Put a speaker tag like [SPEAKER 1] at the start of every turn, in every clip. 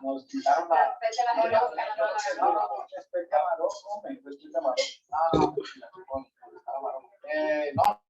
[SPEAKER 1] Nos quitaron no, no, este camarón, no, me dijo este camarón. Ah, camarón. No,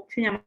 [SPEAKER 2] Se llama.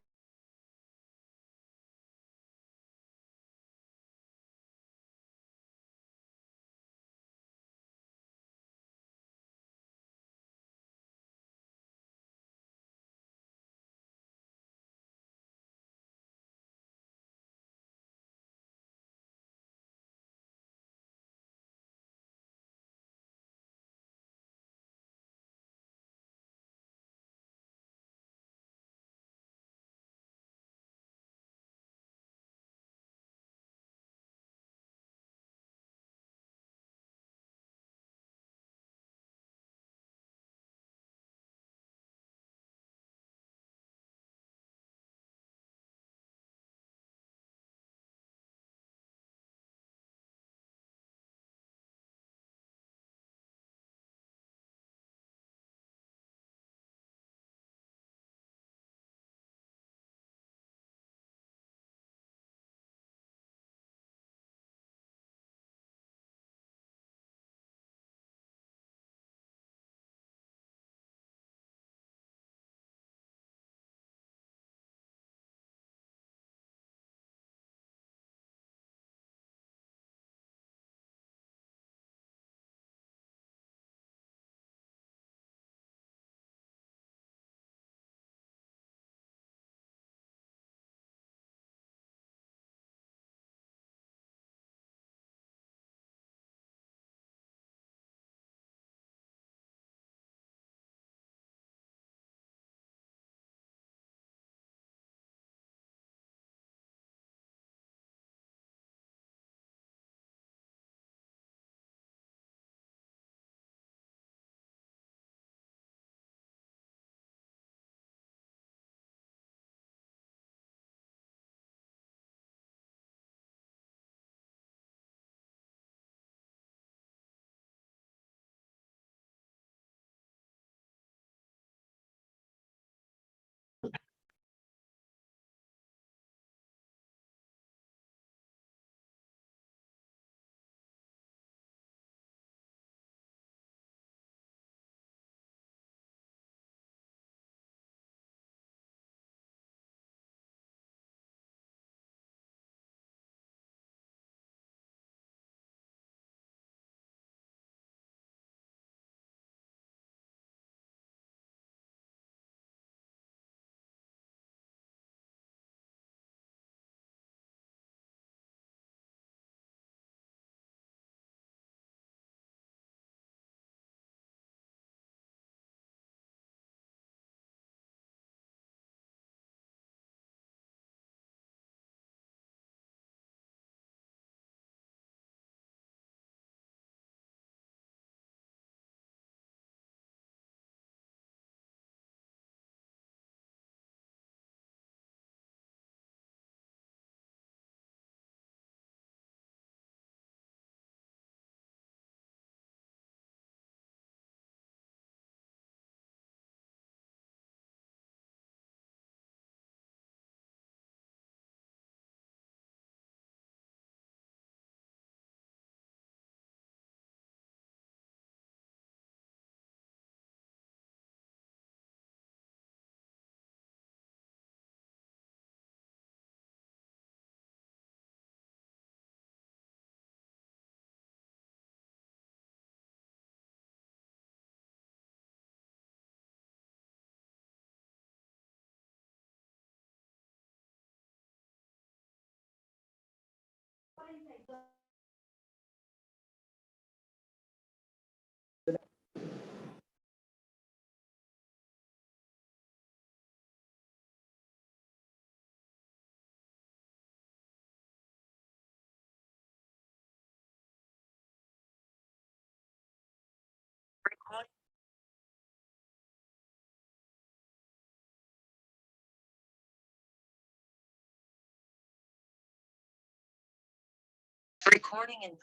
[SPEAKER 3] Recording in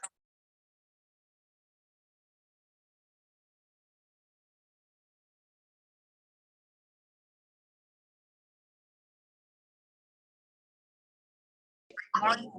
[SPEAKER 3] recording.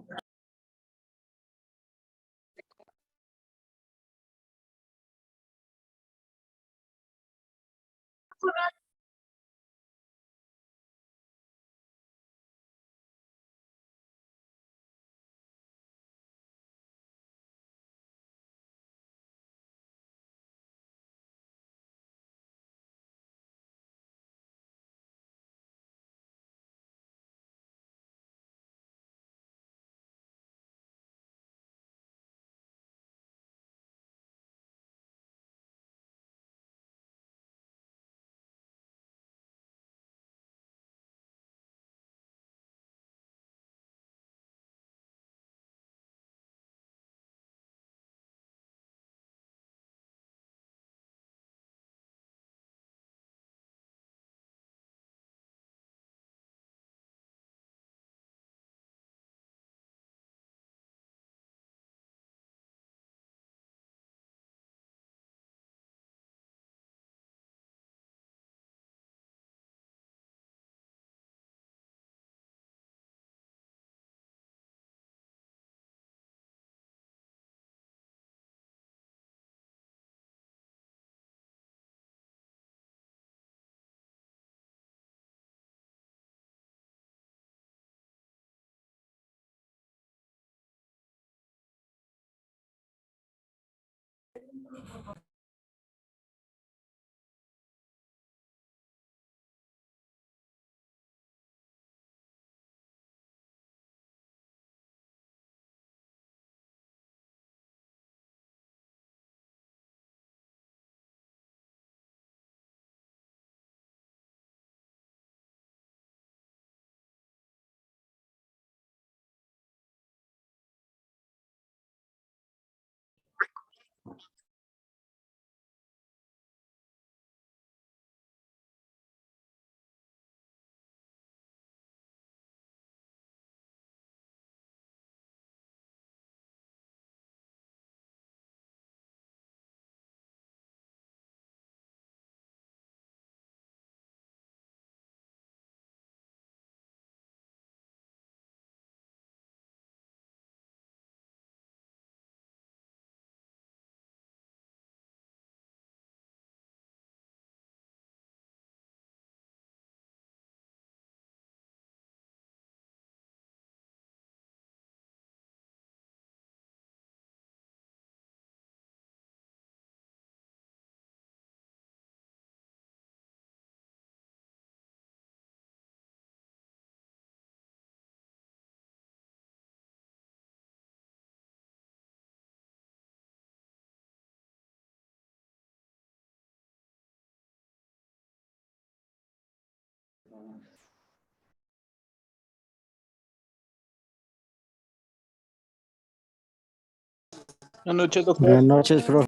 [SPEAKER 2] Buenas noches, doctor.
[SPEAKER 4] Buenas noches, profe.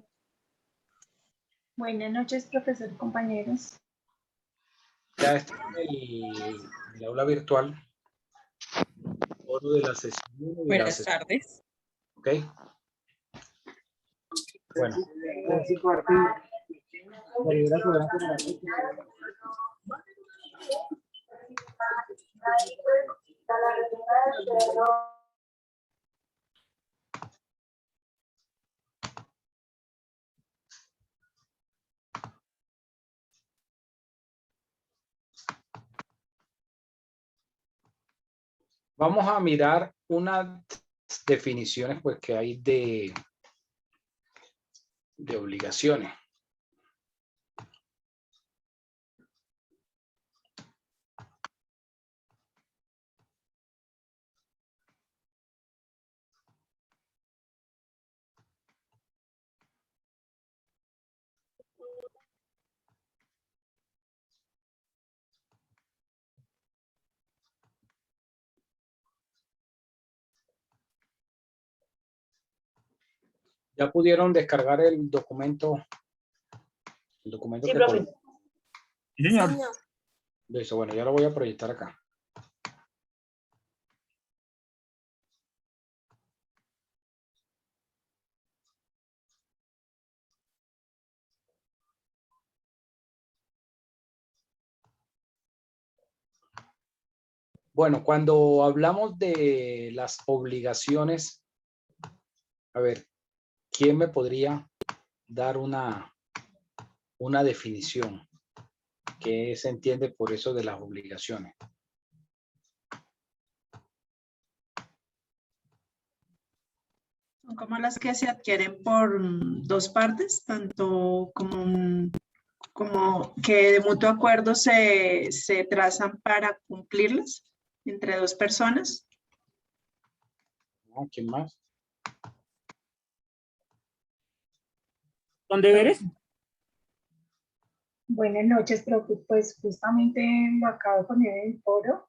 [SPEAKER 5] Buenas noches, profesor, compañeros.
[SPEAKER 2] Ya está en el aula virtual. Foro de la sesión 1 y
[SPEAKER 6] Buenas
[SPEAKER 2] la sesión,
[SPEAKER 6] tardes.
[SPEAKER 2] ¿ok? Bueno, vamos a mirar unas definiciones pues, que hay de obligaciones. ¿Ya pudieron descargar el documento? El documento
[SPEAKER 5] Sí,
[SPEAKER 2] que
[SPEAKER 5] profe.
[SPEAKER 2] Listo, bueno, ya lo voy a proyectar acá. Bueno, cuando hablamos de las obligaciones, a ver, ¿quién me podría dar una definición? ¿Qué se entiende por eso de las obligaciones?
[SPEAKER 5] Son como las que se adquieren por dos partes, tanto como que de mutuo acuerdo se trazan para cumplirlas entre dos personas.
[SPEAKER 2] ¿No? ¿Quién más?
[SPEAKER 4] ¿Son deberes?
[SPEAKER 6] Buenas noches, profe. Pues justamente lo acabo de poner en el foro.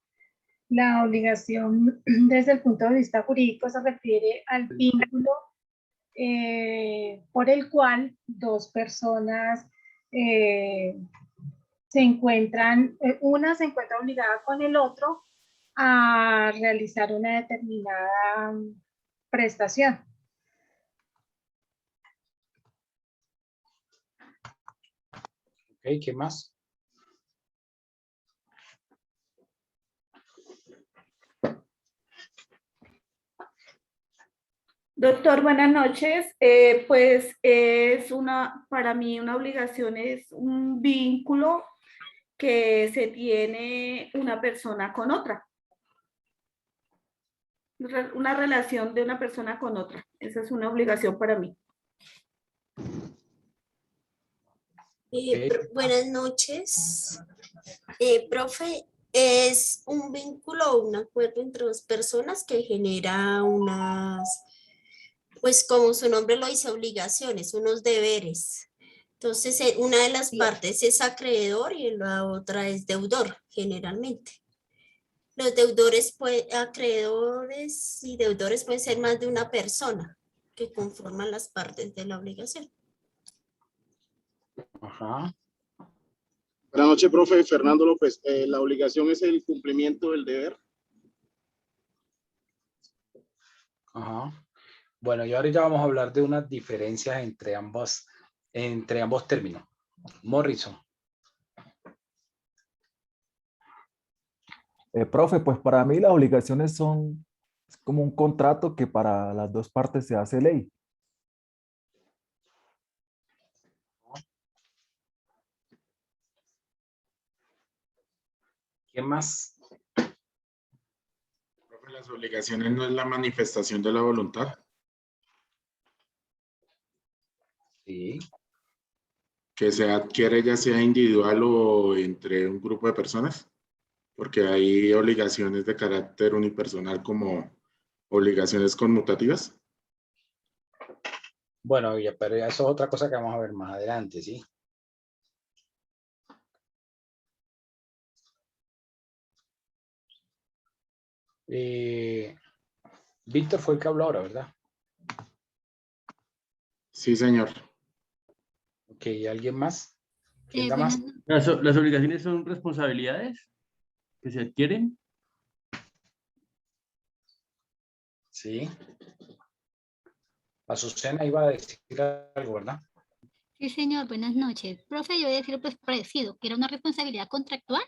[SPEAKER 6] La obligación desde el punto de vista jurídico se refiere al vínculo por el cual dos personas se encuentran, una se encuentra obligada con el otro a realizar una determinada prestación.
[SPEAKER 2] Ok, ¿qué más?
[SPEAKER 7] Doctor, buenas noches. Pues para mí una obligación es un vínculo que se tiene una persona con otra. Una relación de una persona con otra. Esa es una obligación para mí.
[SPEAKER 8] Buenas noches. Profe, es un vínculo o un acuerdo entre dos personas que genera pues como su nombre lo dice, obligaciones, unos deberes. Entonces, una de las partes es acreedor y la otra es deudor, generalmente. Los deudores, acreedores y deudores pueden ser más de una persona que conforman las partes de la obligación.
[SPEAKER 2] Ajá.
[SPEAKER 9] Buenas noches, profe. Fernando López. La obligación es el cumplimiento del deber.
[SPEAKER 2] Ajá. Bueno, y ahorita vamos a hablar de unas diferencias entre ambos términos. Morrison.
[SPEAKER 10] Profe, pues para mí las obligaciones son como un contrato que para las dos partes se hace ley.
[SPEAKER 2] ¿Qué más?
[SPEAKER 11] Profe, las obligaciones no es la manifestación de la voluntad.
[SPEAKER 2] Sí.
[SPEAKER 11] Que se adquiere ya sea individual o entre un grupo de personas, porque hay obligaciones de carácter unipersonal como obligaciones conmutativas.
[SPEAKER 2] Bueno, pero eso es otra cosa que vamos a ver más adelante, ¿sí? Víctor fue el que habló ahora, ¿verdad?
[SPEAKER 11] Sí, señor.
[SPEAKER 2] Ok, ¿alguien más? ¿Quién da más?
[SPEAKER 4] Las obligaciones son responsabilidades que se adquieren.
[SPEAKER 2] Sí. Azucena iba a decir algo, ¿verdad?
[SPEAKER 12] Sí, señor, buenas noches. Profe, yo voy a decir pues parecido, que era una responsabilidad contractual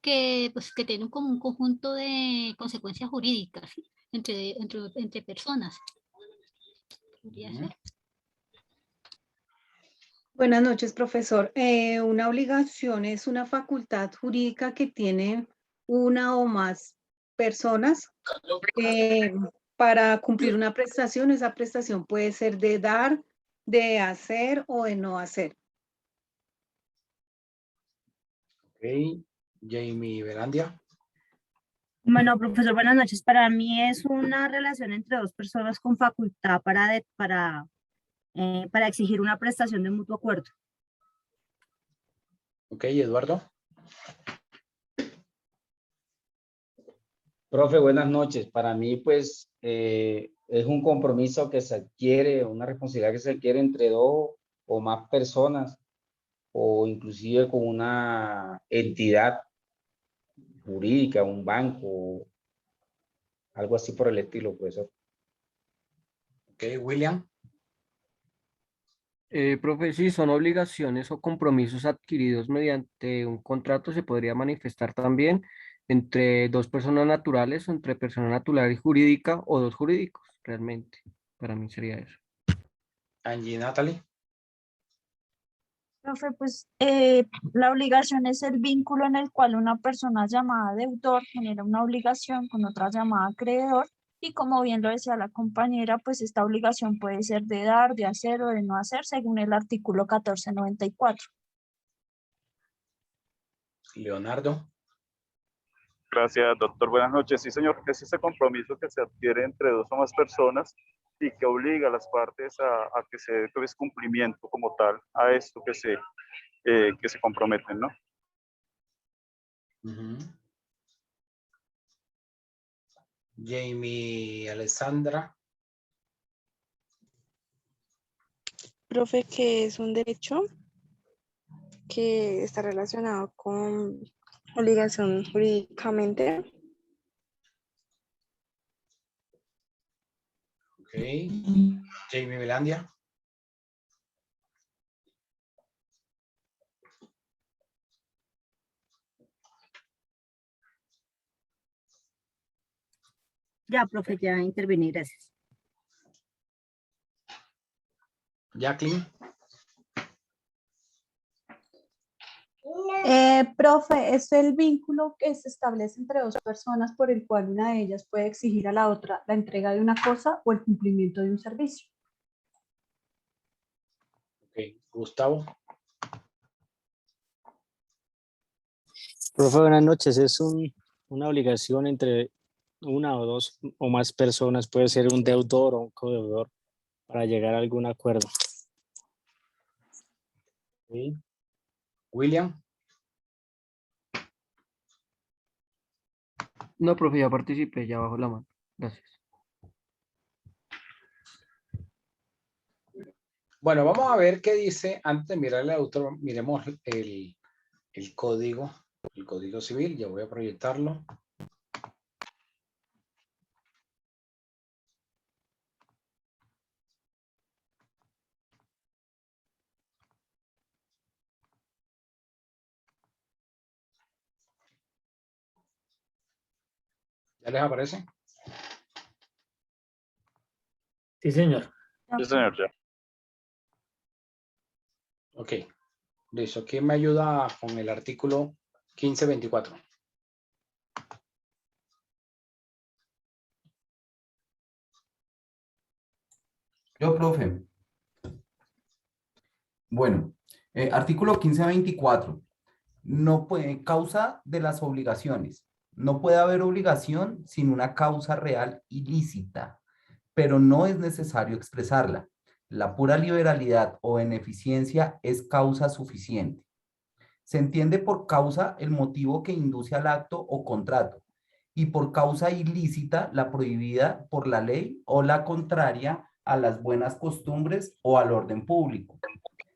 [SPEAKER 12] que tiene como un conjunto de consecuencias jurídicas, ¿sí? entre personas. ¿Podría ser?
[SPEAKER 13] Buenas noches, profesor. Una obligación es una facultad jurídica que tiene una o más personas para cumplir una prestación. Esa prestación puede ser de dar, de hacer o de no hacer.
[SPEAKER 2] Ok, Jamie Verandia.
[SPEAKER 14] Bueno, profesor, buenas noches. Para mí es una relación entre dos personas con facultad para exigir una prestación de mutuo acuerdo.
[SPEAKER 2] Ok, Eduardo.
[SPEAKER 15] Profe, buenas noches. Para mí, pues, es un compromiso que se adquiere, una responsabilidad que se adquiere entre dos o más personas, o inclusive con una entidad jurídica, un banco, algo así por el estilo, profesor.
[SPEAKER 2] Ok, William.
[SPEAKER 16] Profe, sí, son obligaciones o compromisos adquiridos mediante un contrato, se podría manifestar también entre dos personas naturales o entre persona natural y jurídica o dos jurídicos, realmente. Para mí sería eso.
[SPEAKER 2] Angie Natalie.
[SPEAKER 14] profe, pues la obligación es el vínculo en el cual una persona llamada deudor genera una obligación con otra llamada acreedor y como bien lo decía la compañera, pues esta obligación puede ser de dar, de hacer o de no hacer según el artículo 1494.
[SPEAKER 2] Leonardo.
[SPEAKER 17] Gracias, doctor. Buenas noches. Sí, señor, es ese compromiso que se adquiere entre dos o más personas y que obliga a las partes a que se dé pues, cumplimiento como tal a esto que se comprometen, ¿no?
[SPEAKER 2] Jamie Alessandra.
[SPEAKER 18] Profe, que es un derecho que está relacionado con obligación jurídicamente.
[SPEAKER 2] Ok. Jamie Melandia.
[SPEAKER 14] Ya, profe, ya intervení, gracias.
[SPEAKER 2] Jacqueline.
[SPEAKER 13] Profe, es el vínculo que se establece entre dos personas por el cual una de ellas puede exigir a la otra la entrega de una cosa o el cumplimiento de un servicio.
[SPEAKER 2] Ok. Gustavo.
[SPEAKER 19] Profe, buenas noches. Es una obligación entre una o dos o más personas, puede ser un deudor o un codeudor, para llegar a algún acuerdo.
[SPEAKER 2] Okay. William.
[SPEAKER 16] No, profe, ya participé, ya bajo la mano. Gracias.
[SPEAKER 2] Bueno, vamos a ver qué dice. Antes de mirarle al autor, miremos el código civil. Ya voy a proyectarlo. ¿Ya les aparece?
[SPEAKER 20] Sí, señor.
[SPEAKER 17] Sí, señor, ya.
[SPEAKER 2] Ok. Listo. ¿Quién me ayuda con el artículo 1524?
[SPEAKER 21] Yo, profe. Bueno, artículo 1524. No puede, causa de las obligaciones. No puede haber obligación sin una causa real ilícita, pero no es necesario expresarla. La pura liberalidad o beneficencia es causa suficiente. Se entiende por causa el motivo que induce al acto o contrato, y por causa ilícita la prohibida por la ley o la contraria a las buenas costumbres o al orden público.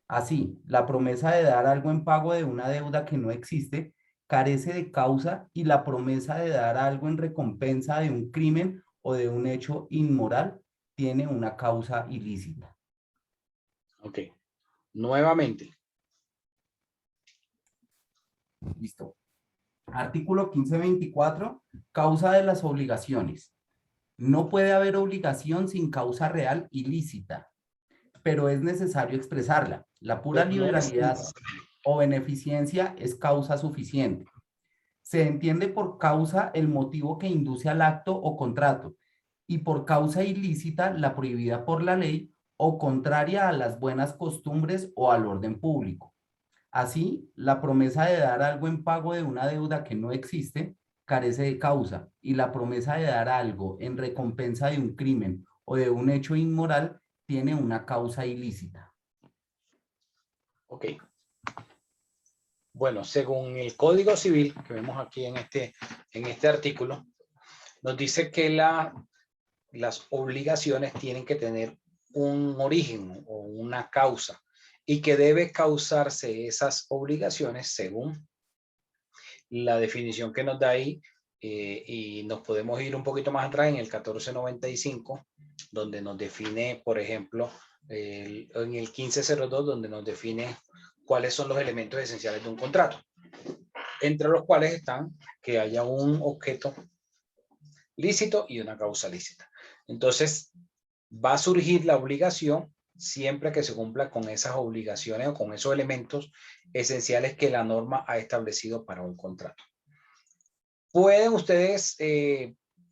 [SPEAKER 21] Así, la promesa de dar algo en pago de una deuda que no existe carece de causa y la promesa de dar algo en recompensa de un crimen o de un hecho inmoral tiene una causa ilícita.
[SPEAKER 2] Ok. Nuevamente.
[SPEAKER 21] Listo. Artículo 1524, causa de las obligaciones. No puede haber obligación sin causa real ilícita, pero es necesario expresarla. La pura liberalidad o beneficencia es causa suficiente. Se entiende por causa el motivo que induce al acto o contrato, y por causa ilícita la prohibida por la ley o contraria a las buenas costumbres o al orden público. Así, la promesa de dar algo en pago de una deuda que no existe carece de causa, y la promesa de dar algo en recompensa de un crimen o de un hecho inmoral tiene una causa ilícita.
[SPEAKER 2] Ok. Bueno, según el Código Civil que vemos aquí en este artículo, nos dice que las obligaciones tienen que tener un origen o una causa y que debe causarse esas obligaciones según la definición que nos da ahí, y nos podemos ir un poquito más atrás en el 1495, donde nos define, por ejemplo, en el 1502, donde nos define cuáles son los elementos esenciales de un contrato, entre los cuales están que haya un objeto lícito y una causa lícita. Entonces, va a surgir la obligación siempre que se cumpla con esas obligaciones o con esos elementos esenciales que la norma ha establecido para un contrato. Pueden ustedes,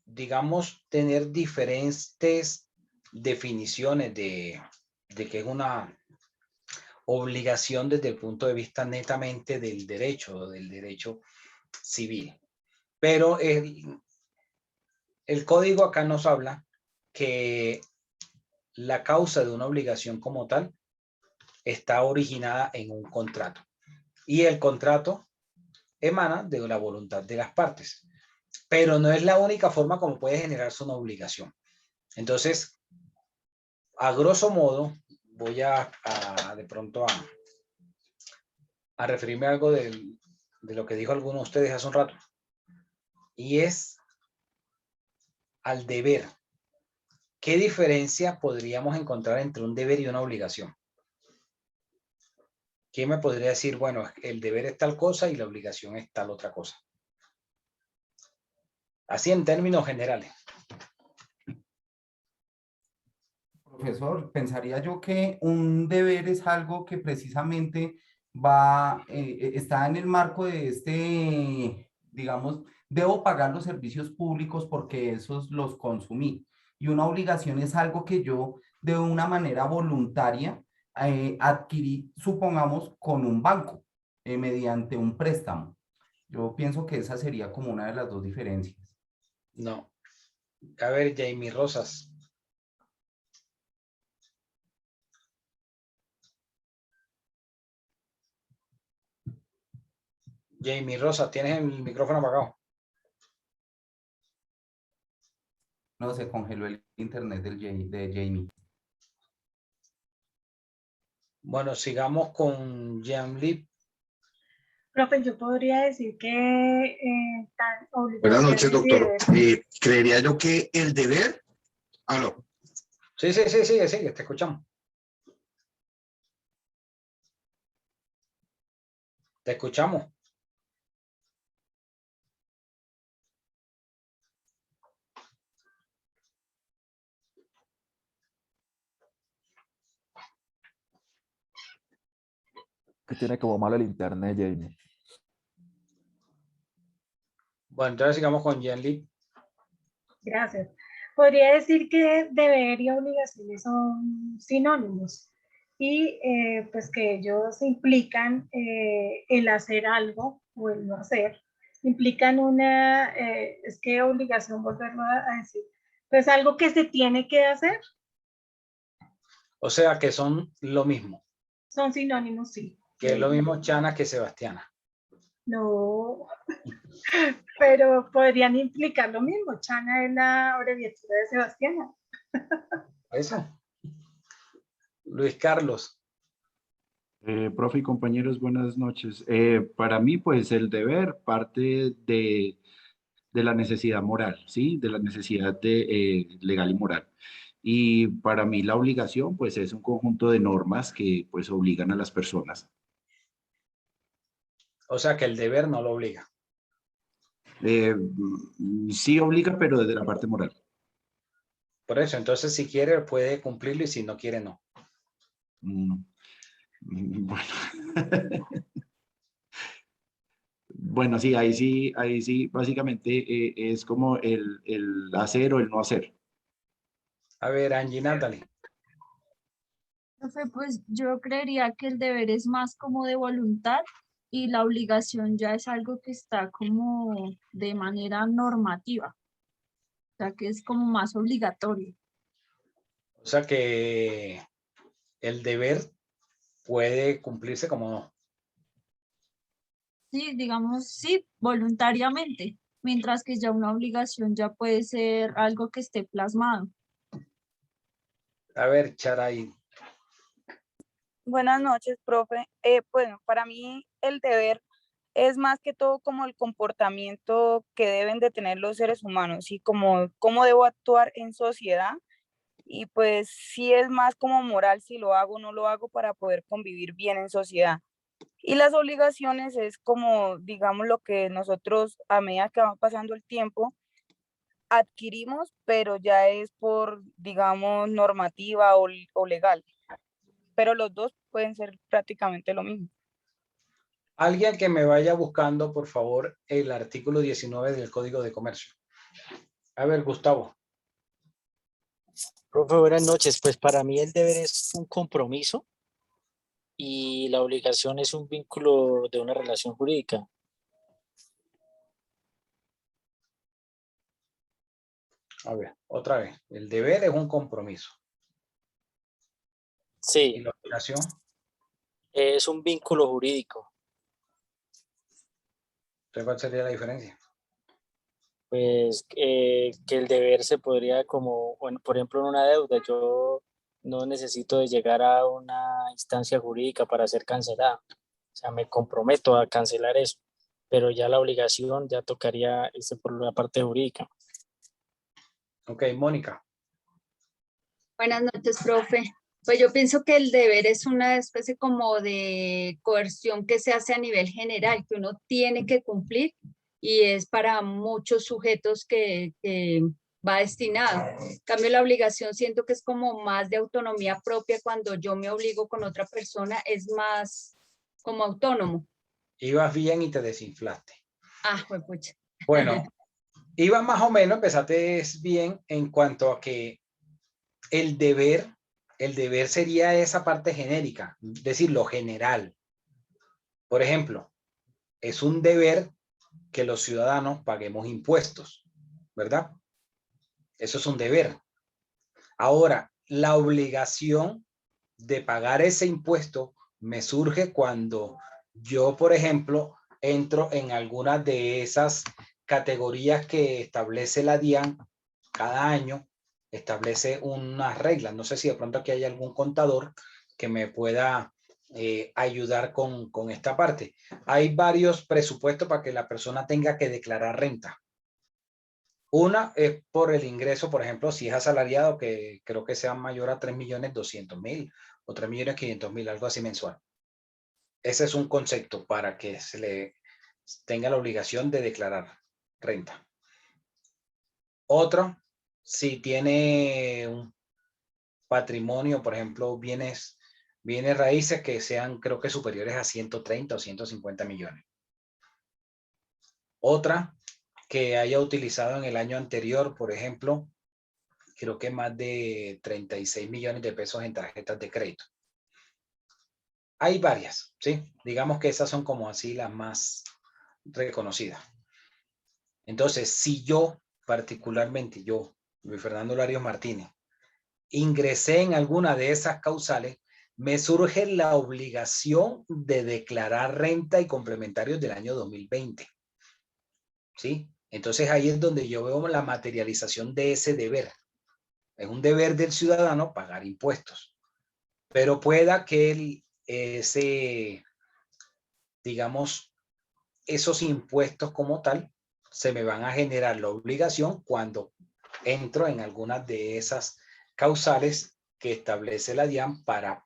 [SPEAKER 2] digamos, tener diferentes definiciones de que es una obligación desde el punto de vista netamente del derecho civil. Pero el código acá nos habla que la causa de una obligación como tal está originada en un contrato. Y el contrato emana de la voluntad de las partes. Pero no es la única forma como puede generarse una obligación. Entonces, a grosso modo, voy de pronto a referirme a algo de lo que dijo alguno de ustedes hace un rato. Y es al deber. ¿Qué diferencia podríamos encontrar entre un deber y una obligación? ¿Quién me podría decir, bueno, el deber es tal cosa y la obligación es tal otra cosa? Así en términos generales.
[SPEAKER 21] Profesor, pensaría yo que un deber es algo que precisamente está en el marco de digamos, debo pagar los servicios públicos porque esos los consumí. Y una obligación es algo que yo de una manera voluntaria adquirí, supongamos, con un banco, mediante un préstamo. Yo pienso que esa sería como una de las dos diferencias.
[SPEAKER 2] No. A ver, Jamie Rosas. Jamie Rosas, tienes el micrófono apagado.
[SPEAKER 21] No, se congeló el internet de Jamie.
[SPEAKER 2] Bueno, sigamos con Jean-Lip.
[SPEAKER 6] Profe, yo podría decir que
[SPEAKER 1] Buenas noches,
[SPEAKER 6] obligaciones y
[SPEAKER 1] doctor.
[SPEAKER 6] deberes.
[SPEAKER 1] Creería yo que el deber... ¿Aló?
[SPEAKER 2] Sí, sigue, te escuchamos. Te escuchamos.
[SPEAKER 10] Que tiene como malo el internet, Jamie.
[SPEAKER 2] Bueno, entonces sigamos con Jean-Lip.
[SPEAKER 6] Gracias. Podría decir que deber y obligaciones son sinónimos y pues que ellos implican el hacer algo o el no hacer. Implican es que obligación, volverlo a decir, pues algo que se tiene que hacer.
[SPEAKER 2] O sea que son lo mismo.
[SPEAKER 6] Son sinónimos, sí.
[SPEAKER 2] Que es lo mismo Chana que Sebastiana.
[SPEAKER 6] No, pero podrían implicar lo mismo. Chana es la abreviatura de Sebastiana.
[SPEAKER 2] Eso. Luis Carlos.
[SPEAKER 22] Profe y compañeros, buenas noches. Para mí, pues el deber parte de la necesidad moral, ¿sí? De la necesidad legal y moral. Y para mí la obligación, pues es un conjunto de normas que pues obligan a las personas.
[SPEAKER 2] O sea que el deber no lo obliga.
[SPEAKER 22] Sí obliga, pero desde la parte moral.
[SPEAKER 2] Por eso, entonces si quiere puede cumplirlo y si no quiere no.
[SPEAKER 22] Bueno. Bueno, sí, ahí sí, básicamente es como el hacer o el no hacer.
[SPEAKER 2] A ver, Angie Natalie.
[SPEAKER 14] Profe, pues yo creería que el deber es más como de voluntad y la obligación ya es algo que está como de manera normativa, o sea que es como más obligatorio.
[SPEAKER 2] O sea que el deber puede cumplirse como no.
[SPEAKER 14] Sí, digamos, sí, voluntariamente, mientras que ya una obligación ya puede ser algo que esté plasmado.
[SPEAKER 2] A ver, Charay.
[SPEAKER 23] Buenas noches, profe. Bueno, para mí el deber es más que todo como el comportamiento que deben de tener los seres humanos y como cómo debo actuar en sociedad. Y pues sí es más como moral si lo hago o no lo hago para poder convivir bien en sociedad. Y las obligaciones es como, digamos, lo que nosotros a medida que va pasando el tiempo adquirimos, pero ya es por, digamos, normativa o legal. pero los dos pueden ser prácticamente lo mismo.
[SPEAKER 2] Alguien que me vaya buscando, por favor, el artículo 19 del Código de Comercio. A ver, Gustavo.
[SPEAKER 19] Profe, buenas noches. Pues para mí el deber es un compromiso y la obligación es un vínculo de una relación jurídica.
[SPEAKER 2] A ver, otra vez. El deber es un compromiso.
[SPEAKER 19] Sí.
[SPEAKER 2] ¿Y la obligación?
[SPEAKER 19] Es un vínculo jurídico.
[SPEAKER 2] Entonces, ¿cuál sería la diferencia?
[SPEAKER 19] Pues que el deber se podría como, bueno, por ejemplo, en una deuda, yo no necesito de llegar a una instancia jurídica para ser cancelada. O sea, me comprometo a cancelar eso, pero ya la obligación ya tocaría por la parte jurídica.
[SPEAKER 2] Ok, Mónica.
[SPEAKER 3] Buenas noches, profe. Pues yo pienso que el deber es una especie como de coerción que se hace a nivel general, que uno tiene que cumplir y es para muchos sujetos que va destinado. En cambio, la obligación siento que es como más de autonomía propia cuando yo me obligo con otra persona, es más como autónomo.
[SPEAKER 2] Ibas bien y te desinflaste.
[SPEAKER 3] Ah, pues pucha.
[SPEAKER 2] Bueno, ibas más o menos, empezaste bien en cuanto a que el deber sería esa parte genérica, es decir, lo general. Por ejemplo, es un deber que los ciudadanos paguemos impuestos, ¿verdad? Eso es un deber. Ahora, la obligación de pagar ese impuesto me surge cuando yo, por ejemplo, entro en alguna de esas categorías que establece la DIAN cada año, establece unas reglas. No sé si de pronto aquí hay algún contador que me pueda ayudar con esta parte. Hay varios presupuestos para que la persona tenga que declarar renta. Una es por el ingreso, por ejemplo, si es asalariado, que creo que sea mayor a 3.200.000 o 3.500.000, algo así mensual. Ese es un concepto para que se le tenga la obligación de declarar renta. Otro, si tiene un patrimonio, por ejemplo, bienes raíces que sean, creo que superiores a 130 o 150 millones. Otra, que haya utilizado en el año anterior, por ejemplo, creo que más de 36 millones de pesos en tarjetas de crédito. Hay varias, ¿sí? Digamos que esas son como así las más reconocidas. Entonces, si yo, particularmente yo, Luis Fernando Larios Martínez, ingresé en alguna de esas causales, me surge la obligación de declarar renta y complementarios del año 2020. ¿Sí? Entonces ahí es donde yo veo la materialización de ese deber. Es un deber del ciudadano pagar impuestos. Pero pueda que digamos, esos impuestos como tal, se me van a generar la obligación cuando entro en algunas de esas causales que establece la DIAN para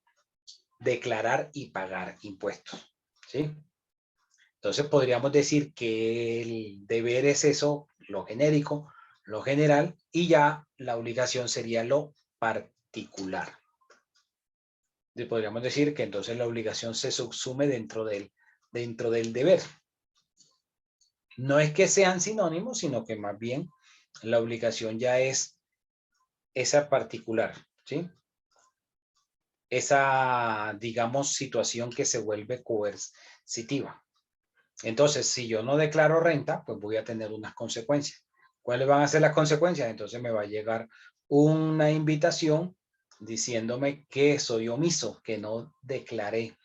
[SPEAKER 2] declarar y pagar impuestos. ¿Sí? Entonces podríamos decir que el deber es eso, lo genérico, lo general, y ya la obligación sería lo particular. Y podríamos decir que entonces la obligación se subsume dentro del deber. No es que sean sinónimos, sino que más bien la obligación ya es esa particular, ¿sí? Esa, digamos, situación que se vuelve coercitiva. Entonces, si yo no declaro renta, pues voy a tener unas consecuencias. ¿Cuáles van a ser las consecuencias? Entonces me va a llegar una invitación diciéndome que soy omiso, que no declaré.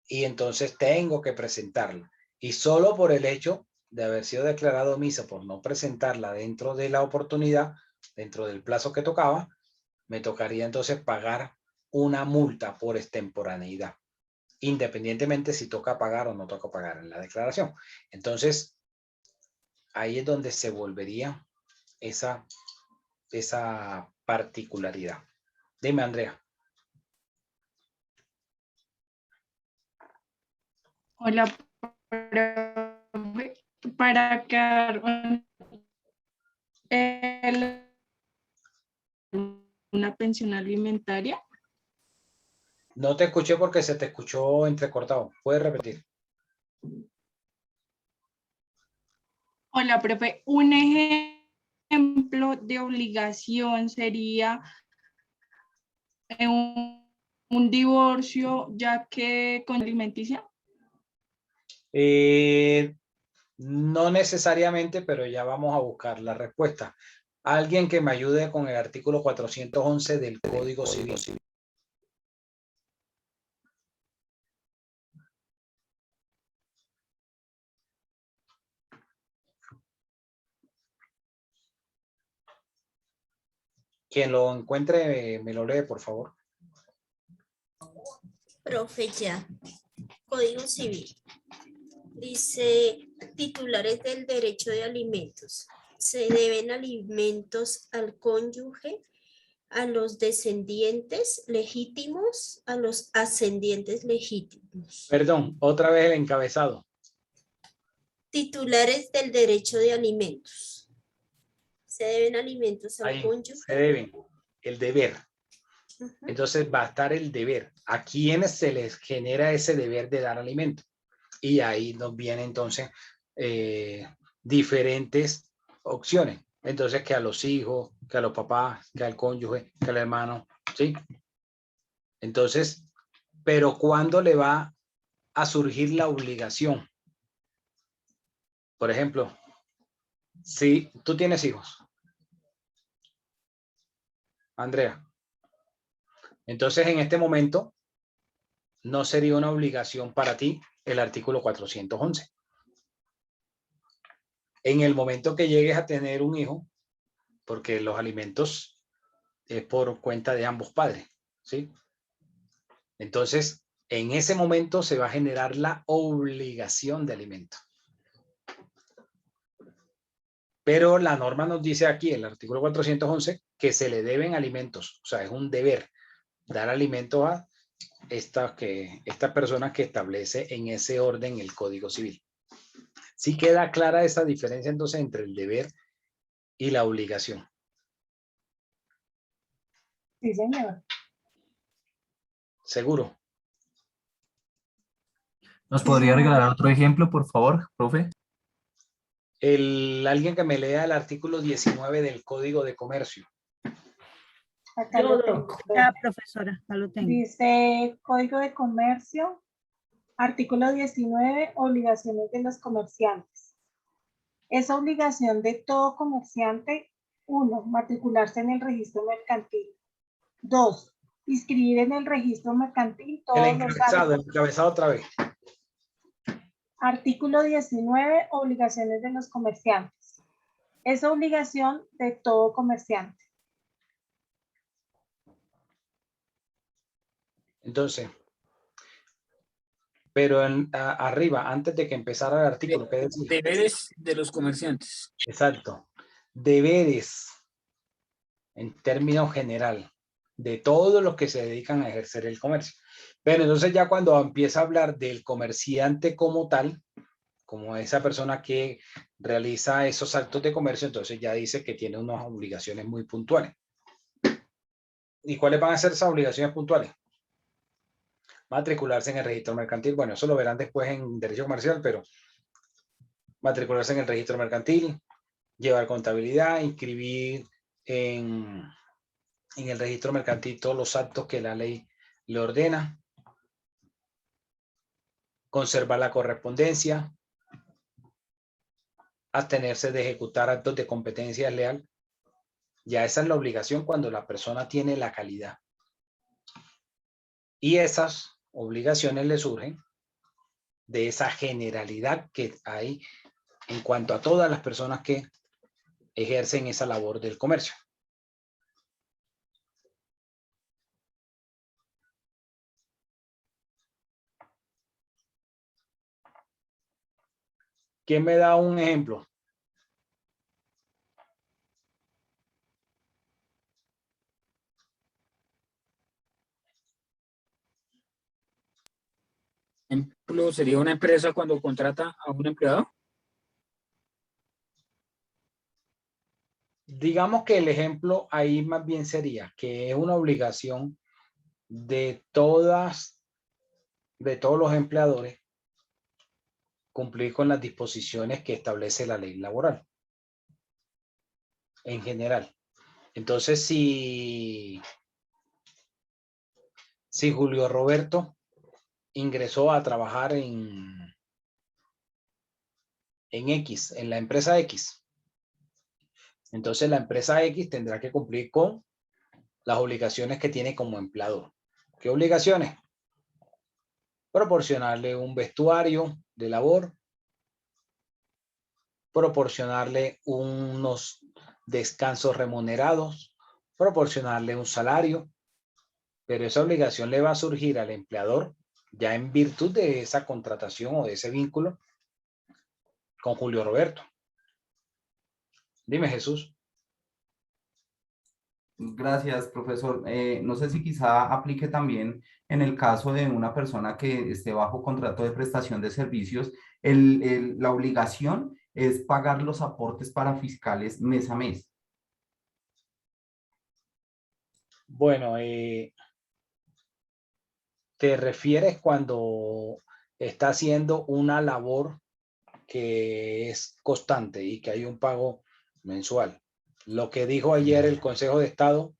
[SPEAKER 2] Y entonces tengo que presentarla. Y solo por el hecho de haber sido declarado omiso por no presentarla dentro de la oportunidad, dentro del plazo que tocaba, me tocaría entonces pagar una multa por extemporaneidad, independientemente si toca pagar o no toca pagar en la declaración. Entonces, ahí es donde se volvería esa particularidad. Dime, Andrea.
[SPEAKER 5] Hola, para acá una pensión alimentaria.
[SPEAKER 2] No te escuché porque se te escuchó entrecortado. ¿Puedes repetir?
[SPEAKER 5] Hola, profe. Un ejemplo de obligación sería un divorcio, ya que con alimenticia.
[SPEAKER 2] No necesariamente, pero ya vamos a buscar la respuesta. Alguien que me ayude con el artículo 411 del Código Civil. Quien lo encuentre, me lo lee, por favor.
[SPEAKER 7] Profe, ya. Código Civil. Dice, titulares del derecho de alimentos. Se deben alimentos al cónyuge, a los descendientes legítimos, a los ascendientes legítimos.
[SPEAKER 2] Perdón, otra vez el encabezado.
[SPEAKER 7] Titulares del derecho de alimentos. Se deben alimentos al
[SPEAKER 2] Ahí,
[SPEAKER 7] cónyuge.
[SPEAKER 2] se deben. El deber. Entonces va a estar el deber. ¿A quiénes se les genera ese deber de dar alimento? Y ahí nos vienen entonces diferentes opciones. Entonces que a los hijos, que a los papás, que al cónyuge, que al hermano, ¿sí? Entonces, pero ¿cuándo le va a surgir la obligación? Por ejemplo, si tú tienes hijos, Andrea, entonces en este momento no sería una obligación para ti el artículo 411. En el momento que llegues a tener un hijo, porque los alimentos es por cuenta de ambos padres, ¿sí? Entonces, en ese momento se va a generar la obligación de alimento. Pero la norma nos dice aquí, el artículo 411, que se le deben alimentos. O sea, es un deber dar alimentos a estas personas que establece en ese orden el Código Civil. ¿Sí queda clara esa diferencia entonces entre el deber y la obligación?
[SPEAKER 6] Sí, señor.
[SPEAKER 2] ¿Seguro?
[SPEAKER 8] ¿Nos podría regalar otro ejemplo, por favor, profe?
[SPEAKER 2] Alguien que me lea el artículo 19 del Código de Comercio.
[SPEAKER 6] Acá lo tengo.
[SPEAKER 13] Ya, profesora, acá lo tengo.
[SPEAKER 6] Dice Código de Comercio, artículo 19, obligaciones de los comerciantes. Es obligación de todo comerciante, 1, matricularse en el registro mercantil. 2, inscribir en el registro mercantil todos los actos.
[SPEAKER 2] El encabezado otra vez.
[SPEAKER 6] Artículo 19, obligaciones de los comerciantes. Es obligación de todo comerciante.
[SPEAKER 2] Entonces, pero arriba, antes de que empezara el artículo, ¿qué decía?
[SPEAKER 20] Deberes de los comerciantes.
[SPEAKER 2] Exacto. Deberes, en términos general, de todos los que se dedican a ejercer el comercio. Pero entonces ya cuando empieza a hablar del comerciante como tal, como esa persona que realiza esos actos de comercio, entonces ya dice que tiene unas obligaciones muy puntuales. ¿Y cuáles van a ser esas obligaciones puntuales? Matricularse en el registro mercantil. Bueno, eso lo verán después en derecho comercial, pero matricularse en el registro mercantil, llevar contabilidad, inscribir en el registro mercantil todos los actos que la ley le ordena, conservar la correspondencia, abstenerse de ejecutar actos de competencia leal. Ya esa es la obligación cuando la persona tiene la calidad. Y esas obligaciones le surgen de esa generalidad que hay en cuanto a todas las personas que ejercen esa labor del comercio. ¿Quién me da un ejemplo?
[SPEAKER 20] Ejemplo, sería una empresa cuando contrata a un empleado.
[SPEAKER 2] Digamos que el ejemplo ahí más bien sería que es una obligación de todos los empleadores cumplir con las disposiciones que establece la ley laboral en general. Entonces, si Julio Roberto ingresó a trabajar en X, en la empresa X, entonces la empresa X tendrá que cumplir con las obligaciones que tiene como empleador. ¿Qué obligaciones? Proporcionarle un vestuario de labor, proporcionarle unos descansos remunerados, proporcionarle un salario, pero esa obligación le va a surgir al empleador ya en virtud de esa contratación o de ese vínculo con Julio Roberto. Dime, Jesús.
[SPEAKER 21] Gracias, profesor. No sé si quizá aplique también en el caso de una persona que esté bajo contrato de prestación de servicios, la obligación es pagar los aportes para fiscales mes a mes.
[SPEAKER 2] Bueno, te refieres cuando está haciendo una labor que es constante y que hay un pago mensual. Lo que dijo ayer el Consejo de Estado,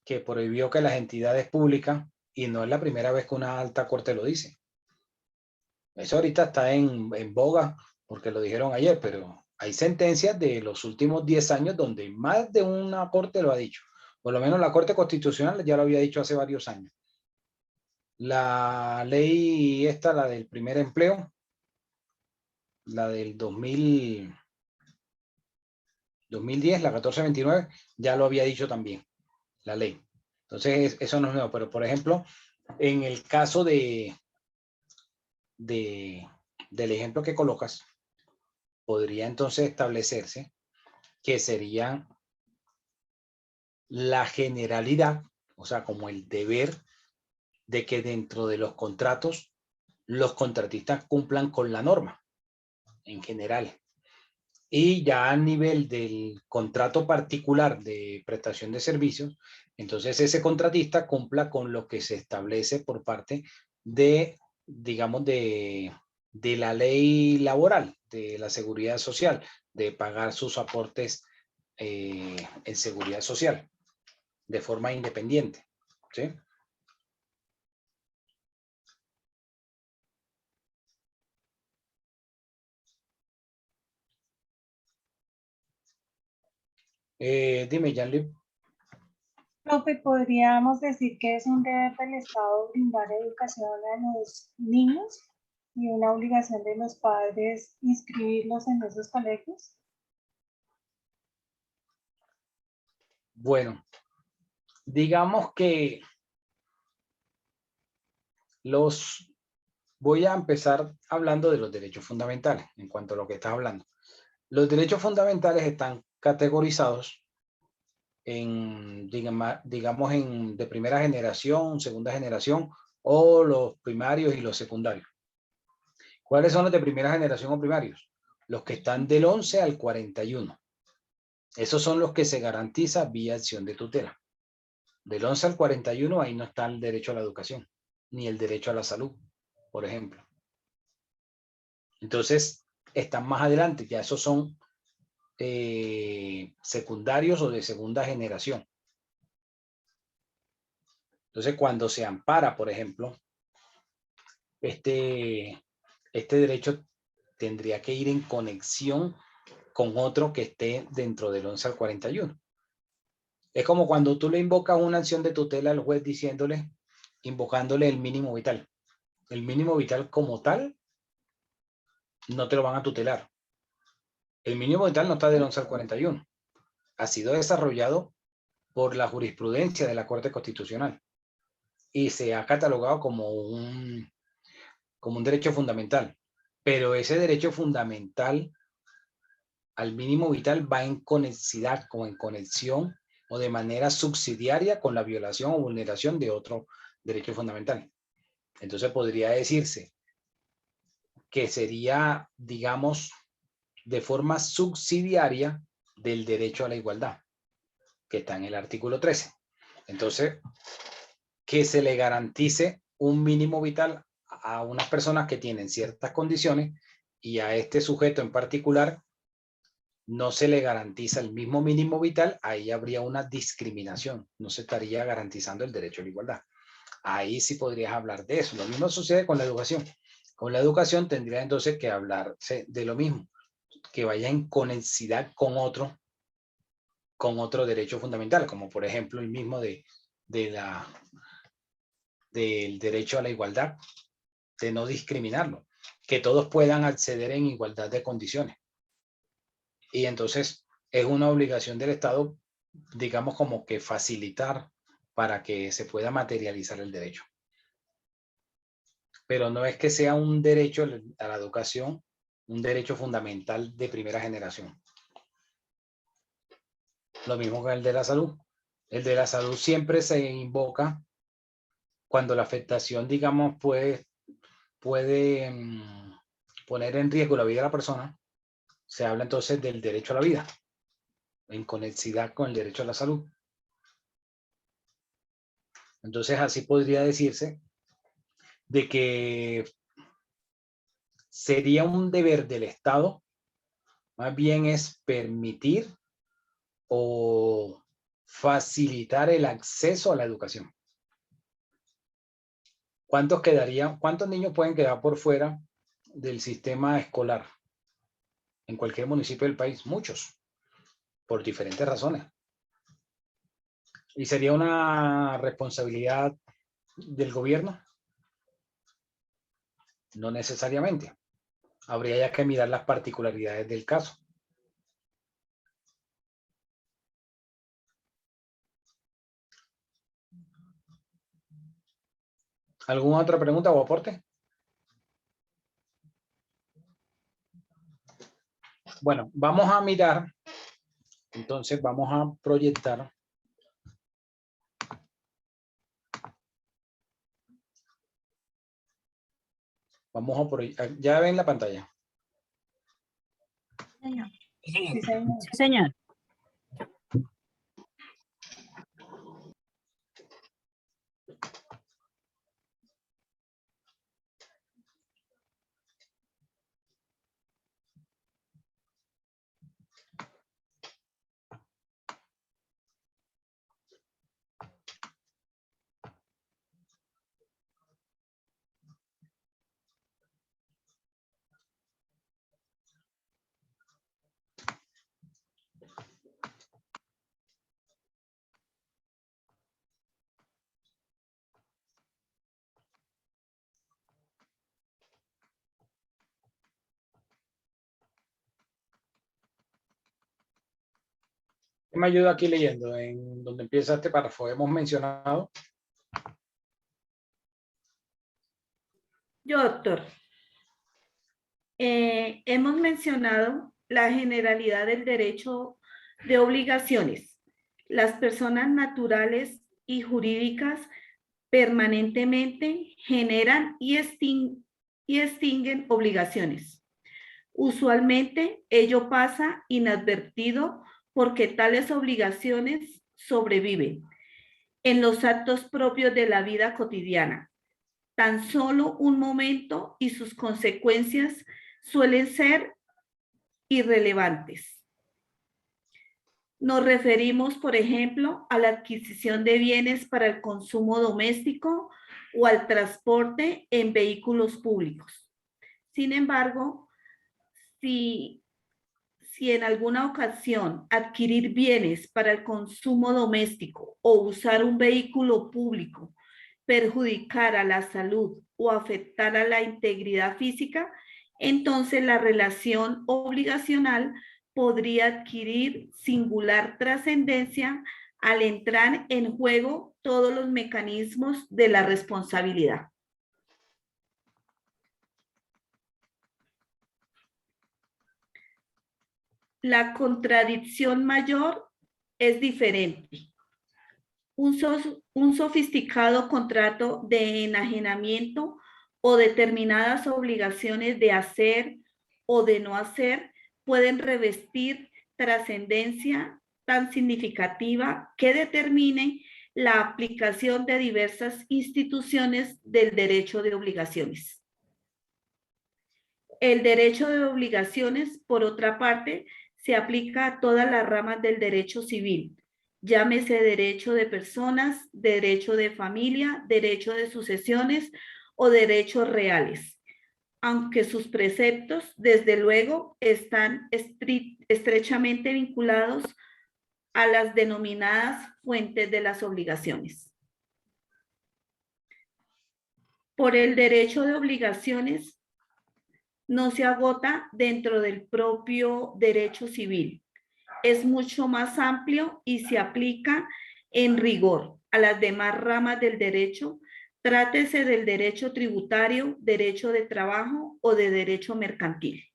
[SPEAKER 2] que prohibió que las entidades públicas, y no es la primera vez que una alta corte lo dice. Eso ahorita está en boga porque lo dijeron ayer, pero hay sentencias de los últimos 10 años donde más de una corte lo ha dicho. Por lo menos la Corte Constitucional ya lo había dicho hace varios años. La ley esta, la del primer empleo, la del 2010, la 1429, ya lo había dicho también, la ley. Entonces, eso no es nuevo, pero por ejemplo, en el caso del ejemplo que colocas, podría entonces establecerse que sería la generalidad, o sea, como el deber de que dentro de los contratos, los contratistas cumplan con la norma en general. Y ya a nivel del contrato particular de prestación de servicios, entonces ese contratista cumpla con lo que se establece por parte de, digamos, de la ley laboral, de la seguridad social, de pagar sus aportes en seguridad social de forma independiente, ¿sí? Dime, Janly.
[SPEAKER 6] Profe, podríamos decir que es un deber del Estado brindar educación a los niños y una obligación de los padres inscribirlos en esos colegios.
[SPEAKER 2] Bueno, digamos que voy a empezar hablando de los derechos fundamentales en cuanto a lo que estás hablando. Los derechos fundamentales están categorizados en, digamos, de primera generación, segunda generación o los primarios y los secundarios. ¿Cuáles son los de primera generación o primarios? Los que están del 11 al 41. Esos son los que se garantiza vía acción de tutela. Del 11 al 41 ahí no está el derecho a la educación, ni el derecho a la salud, por ejemplo. Entonces, están más adelante, ya esos son secundarios o de segunda generación. Entonces, cuando se ampara, por ejemplo, este derecho tendría que ir en conexión con otro que esté dentro del 11 al 41. Es como cuando tú le invocas una acción de tutela al juez invocándole el mínimo vital. El mínimo vital como tal no te lo van a tutelar. El mínimo vital no está del 11 al 41. Ha sido desarrollado por la jurisprudencia de la Corte Constitucional y se ha catalogado como un derecho fundamental. Pero ese derecho fundamental al mínimo vital va en conexidad, como en conexión o de manera subsidiaria con la violación o vulneración de otro derecho fundamental. Entonces podría decirse que sería, digamos, de forma subsidiaria del derecho a la igualdad, que está en el artículo 13. Entonces, que se le garantice un mínimo vital a unas personas que tienen ciertas condiciones y a este sujeto en particular no se le garantiza el mismo mínimo vital, ahí habría una discriminación, no se estaría garantizando el derecho a la igualdad. Ahí sí podrías hablar de eso. Lo mismo sucede con la educación. Con la educación tendría entonces que hablarse de lo mismo, que vaya en conexidad con otro derecho fundamental, como por ejemplo el mismo del derecho a la igualdad, de no discriminarlo, que todos puedan acceder en igualdad de condiciones. Y entonces es una obligación del Estado, digamos, como que facilitar para que se pueda materializar el derecho. Pero no es que sea un derecho a la educación, un derecho fundamental de primera generación. Lo mismo que el de la salud. El de la salud siempre se invoca cuando la afectación, digamos, puede poner en riesgo la vida de la persona. Se habla entonces del derecho a la vida, en conexidad con el derecho a la salud. Entonces así podría decirse de que sería un deber del Estado, más bien es permitir o facilitar el acceso a la educación. ¿Cuántos niños pueden quedar por fuera del sistema escolar en cualquier municipio del país? Muchos, por diferentes razones. ¿Y sería una responsabilidad del gobierno? No necesariamente. Habría ya que mirar las particularidades del caso. ¿Alguna otra pregunta o aporte? Bueno, vamos a mirar. Entonces vamos a proyectar. Vamos a proyectar. ¿Ya ven la pantalla?
[SPEAKER 14] Sí, señor.
[SPEAKER 2] ¿Qué me ayuda aquí leyendo? En donde empieza este párrafo. Hemos mencionado.
[SPEAKER 4] Yo, doctor. Hemos mencionado la generalidad del derecho de obligaciones. Las personas naturales y jurídicas permanentemente generan y extinguen obligaciones. Usualmente ello pasa inadvertido porque tales obligaciones sobreviven en los actos propios de la vida cotidiana. Tan solo un momento y sus consecuencias suelen ser irrelevantes. Nos referimos, por ejemplo, a la adquisición de bienes para el consumo doméstico o al transporte en vehículos públicos. Sin embargo, si en alguna ocasión adquirir bienes para el consumo doméstico o usar un vehículo público perjudicar a la salud o afectar a la integridad física, entonces la relación obligacional podría adquirir singular trascendencia al entrar en juego todos los mecanismos de la responsabilidad. La contradicción mayor es diferente. Un sofisticado contrato de enajenamiento o determinadas obligaciones de hacer o de no hacer pueden revestir trascendencia tan significativa que determine la aplicación de diversas instituciones del derecho de obligaciones. El derecho de obligaciones, por otra parte, se aplica a todas las ramas del derecho civil, llámese derecho de personas, derecho de familia, derecho de sucesiones o derechos reales, aunque sus preceptos, desde luego, están estrechamente vinculados a las denominadas fuentes de las obligaciones. Por el derecho de obligaciones no se agota dentro del propio derecho civil. Es mucho más amplio y se aplica en rigor a las demás ramas del derecho, trátese del derecho tributario, derecho de trabajo o de derecho mercantil.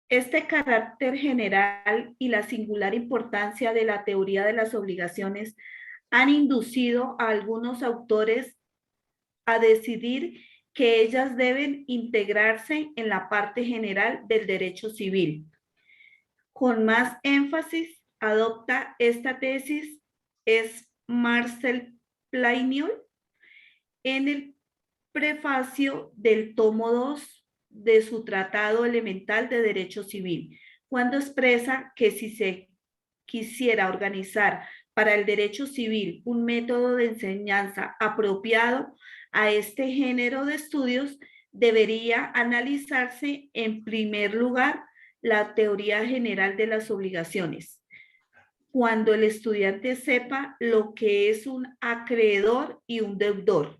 [SPEAKER 4] Este carácter general y la singular importancia de la teoría de las obligaciones han inducido a algunos autores a decidir que ellas deben integrarse en la parte general del derecho civil. Con más énfasis adopta esta tesis es Marcel Plaignol en el prefacio del tomo 2 de su Tratado Elemental de Derecho Civil, cuando expresa que si se quisiera organizar para el derecho civil un método de enseñanza apropiado a este género de estudios, debería analizarse en primer lugar la teoría general de las obligaciones. Cuando el estudiante sepa lo que es un acreedor y un deudor,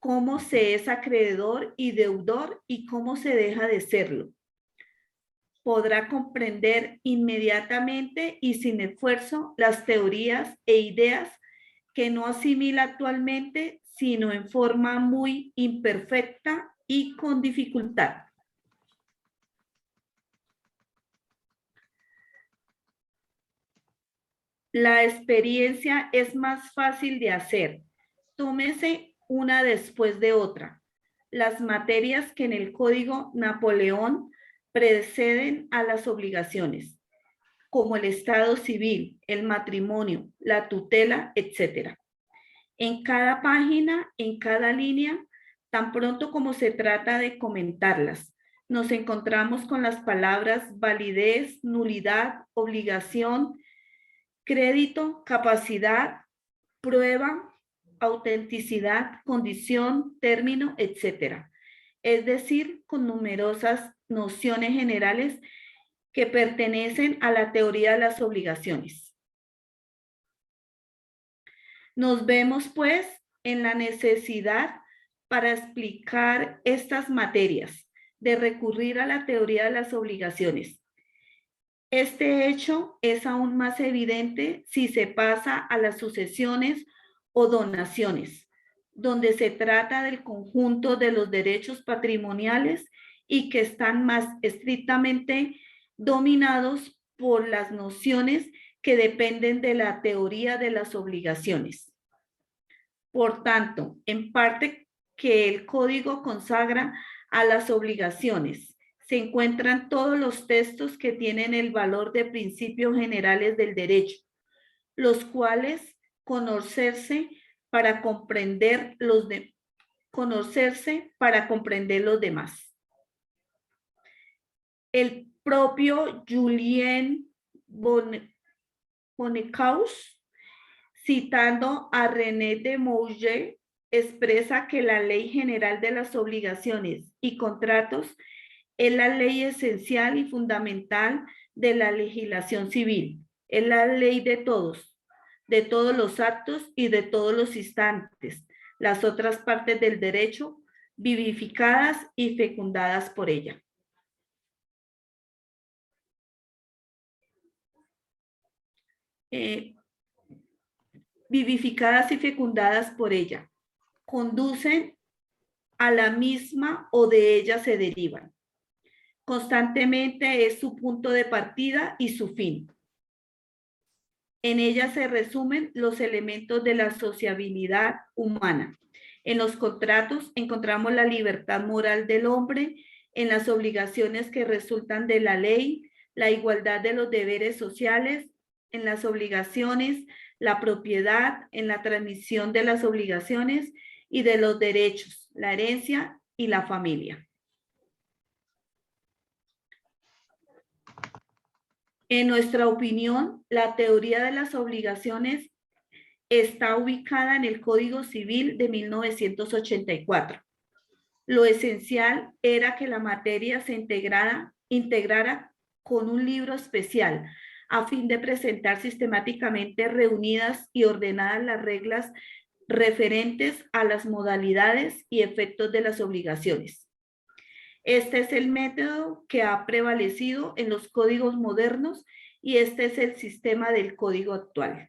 [SPEAKER 4] cómo se es acreedor y deudor y cómo se deja de serlo, podrá comprender inmediatamente y sin esfuerzo las teorías e ideas que no asimila actualmente, sino en forma muy imperfecta y con dificultad. La experiencia es más fácil de hacer. Tómese una después de otra. Las materias que en el Código Napoleón preceden a las obligaciones, como el estado civil, el matrimonio, la tutela, etc. En cada página, en cada línea, tan pronto como se trata de comentarlas, nos encontramos con las palabras validez, nulidad, obligación, crédito, capacidad, prueba, autenticidad, condición, término, etc. Es decir, con numerosas nociones generales que pertenecen a la teoría de las obligaciones. Nos vemos, pues, en la necesidad para explicar estas materias de recurrir a la teoría de las obligaciones. Este hecho es aún más evidente si se pasa a las sucesiones o donaciones, donde se trata del conjunto de los derechos patrimoniales y que están más estrictamente dominados por las nociones que dependen de la teoría de las obligaciones. Por tanto, en parte que el Código consagra a las obligaciones, se encuentran todos los textos que tienen el valor de principios generales del derecho, los cuales conocerse para comprender los demás. El propio Julien Bonnecaus, citando a René de Mouget, expresa que la Ley General de las Obligaciones y Contratos es la ley esencial y fundamental de la legislación civil. Es la ley de todos los actos y de todos los instantes, las otras partes del derecho, vivificadas y fecundadas por ella. Vivificadas y fecundadas por ella, conducen a la misma o de ella se derivan. Constantemente es su punto de partida y su fin. En ella se resumen los elementos de la sociabilidad humana. En los contratos encontramos la libertad moral del hombre en las obligaciones que resultan de la ley, la igualdad de los deberes sociales, en las obligaciones, la propiedad, en la transmisión de las obligaciones y de los derechos, la herencia y la familia. En nuestra opinión, la teoría de las obligaciones está ubicada en el Código Civil de 1984. Lo esencial era que la materia se integrara con un libro especial a fin de presentar sistemáticamente reunidas y ordenadas las reglas referentes a las modalidades y efectos de las obligaciones. Este es el método que ha prevalecido en los códigos modernos y este es el sistema del código actual.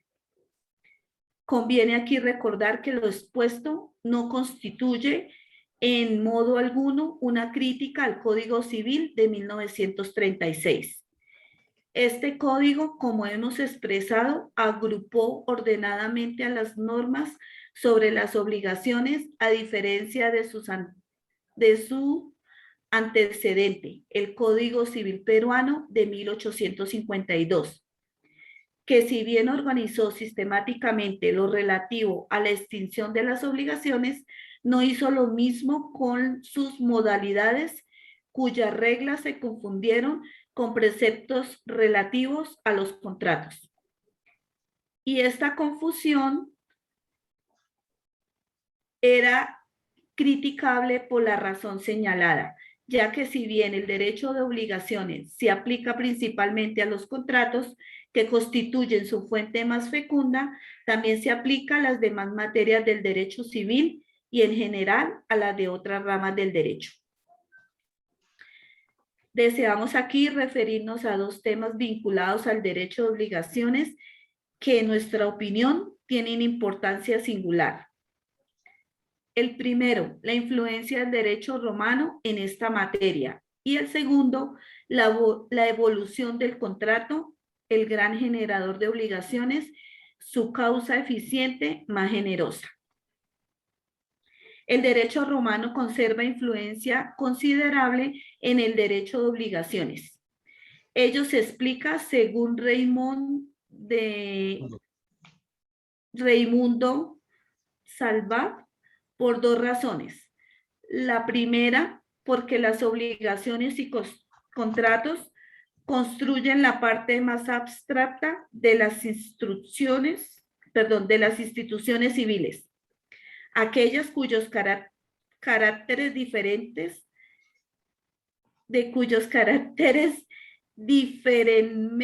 [SPEAKER 4] Conviene aquí recordar que lo expuesto no constituye en modo alguno una crítica al Código Civil de 1936. Este código, como hemos expresado, agrupó ordenadamente a las normas sobre las obligaciones a diferencia de su antecedente, el Código Civil Peruano de 1852, que si bien organizó sistemáticamente lo relativo a la extinción de las obligaciones, no hizo lo mismo con sus modalidades, cuyas reglas se confundieron con preceptos relativos a los contratos. Y esta confusión era criticable por la razón señalada, ya que si bien el derecho de obligaciones se aplica principalmente a los contratos que constituyen su fuente más fecunda, también se aplica a las demás materias del derecho civil y en general a las de otras ramas del derecho. Deseamos aquí referirnos a dos temas vinculados al derecho de obligaciones que en nuestra opinión tienen importancia singular. El primero, la influencia del derecho romano en esta materia. Y el segundo, la evolución del contrato, el gran generador de obligaciones, su causa eficiente más generosa. El derecho romano conserva influencia considerable en el derecho de obligaciones. Ello se explica según Raimundo Salvat por dos razones. La primera, porque las obligaciones y contratos construyen la parte más abstracta de las instituciones civiles, aquellas cuyos caracteres difieren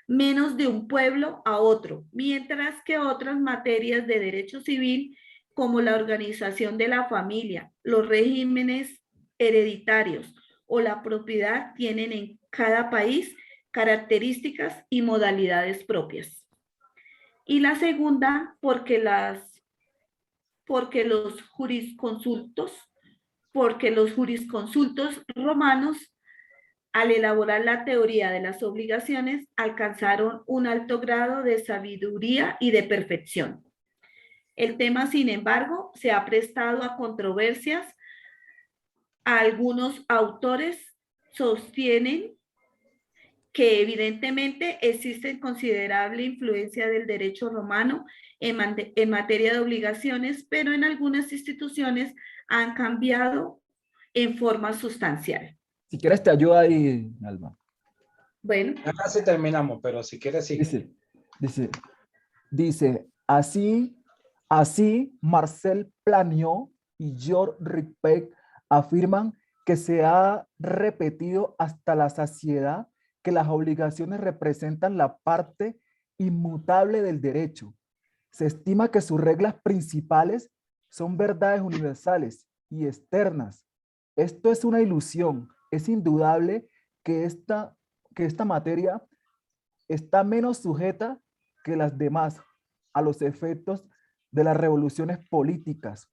[SPEAKER 4] menos de un pueblo a otro, mientras que otras materias de derecho civil, como la organización de la familia, los regímenes hereditarios o la propiedad, tienen en cada país características y modalidades propias. Y la segunda, porque los jurisconsultos romanos, al elaborar la teoría de las obligaciones, alcanzaron un alto grado de sabiduría y de perfección. El tema, sin embargo, se ha prestado a controversias. Algunos autores sostienen que evidentemente existe considerable influencia del derecho romano en materia de obligaciones, pero en algunas instituciones han cambiado en forma sustancial.
[SPEAKER 10] Si quieres te ayuda ahí, Alma.
[SPEAKER 4] Bueno.
[SPEAKER 2] Ya casi terminamos, pero si quieres sí.
[SPEAKER 10] Dice, así Marcel Planiot y George Ripek afirman que se ha repetido hasta la saciedad que las obligaciones representan la parte inmutable del derecho. Se estima que sus reglas principales son verdades universales y externas. Esto es una ilusión. Es indudable que esta materia está menos sujeta que las demás a los efectos de las revoluciones políticas,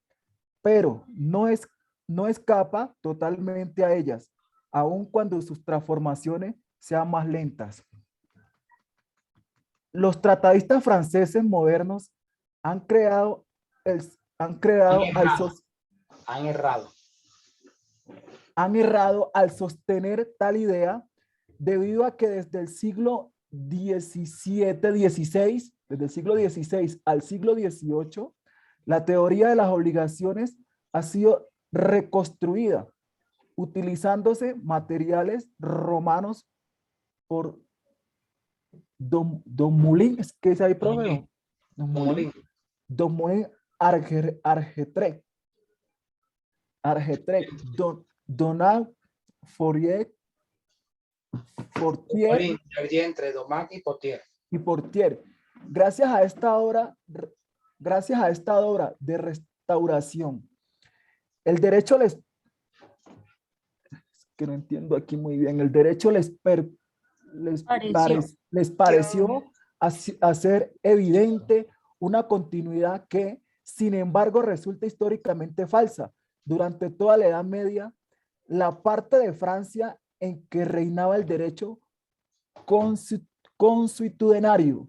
[SPEAKER 10] pero no escapa totalmente a ellas, aun cuando sus transformaciones sean más lentas. Los tratadistas franceses modernos han errado. han errado al sostener tal idea debido a que desde el siglo XVI, desde el siglo XVI al siglo XVIII, la teoría de las obligaciones ha sido reconstruida utilizándose materiales romanos por Don Moulin, ¿qué es ahí, profe? Don Moulin Argetrec, Donat Fortier
[SPEAKER 2] Entre Domán y
[SPEAKER 10] Portier. Gracias a esta obra de restauración, el derecho que no entiendo aquí muy bien, el derecho les pareció hacer evidente una continuidad que, sin embargo, resulta históricamente falsa. Durante toda la Edad Media, la parte de Francia en que reinaba el derecho consuetudinario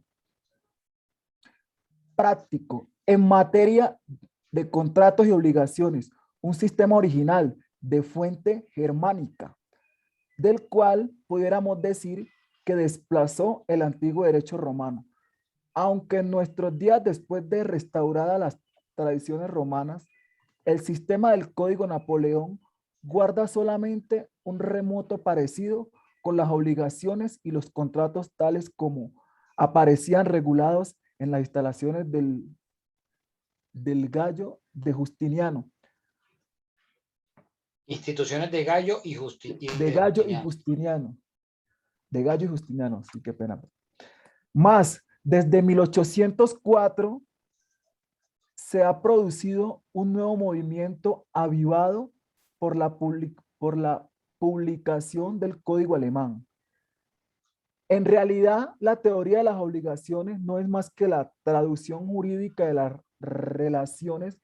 [SPEAKER 10] práctico en materia de contratos y obligaciones, un sistema original de fuente germánica, del cual pudiéramos decir que desplazó el antiguo derecho romano. Aunque en nuestros días, después de restauradas las tradiciones romanas, el sistema del Código Napoleón guarda solamente un remoto parecido con las obligaciones y los contratos tales como aparecían regulados en las instalaciones del Gallo de Justiniano.
[SPEAKER 2] Instituciones de Gallo y
[SPEAKER 10] Justiniano. De Gallo y Justiniano, sí, qué pena. Más, desde 1804 se ha producido un nuevo movimiento avivado por la publicación del Código Alemán. En realidad, la teoría de las obligaciones no es más que la traducción jurídica de las relaciones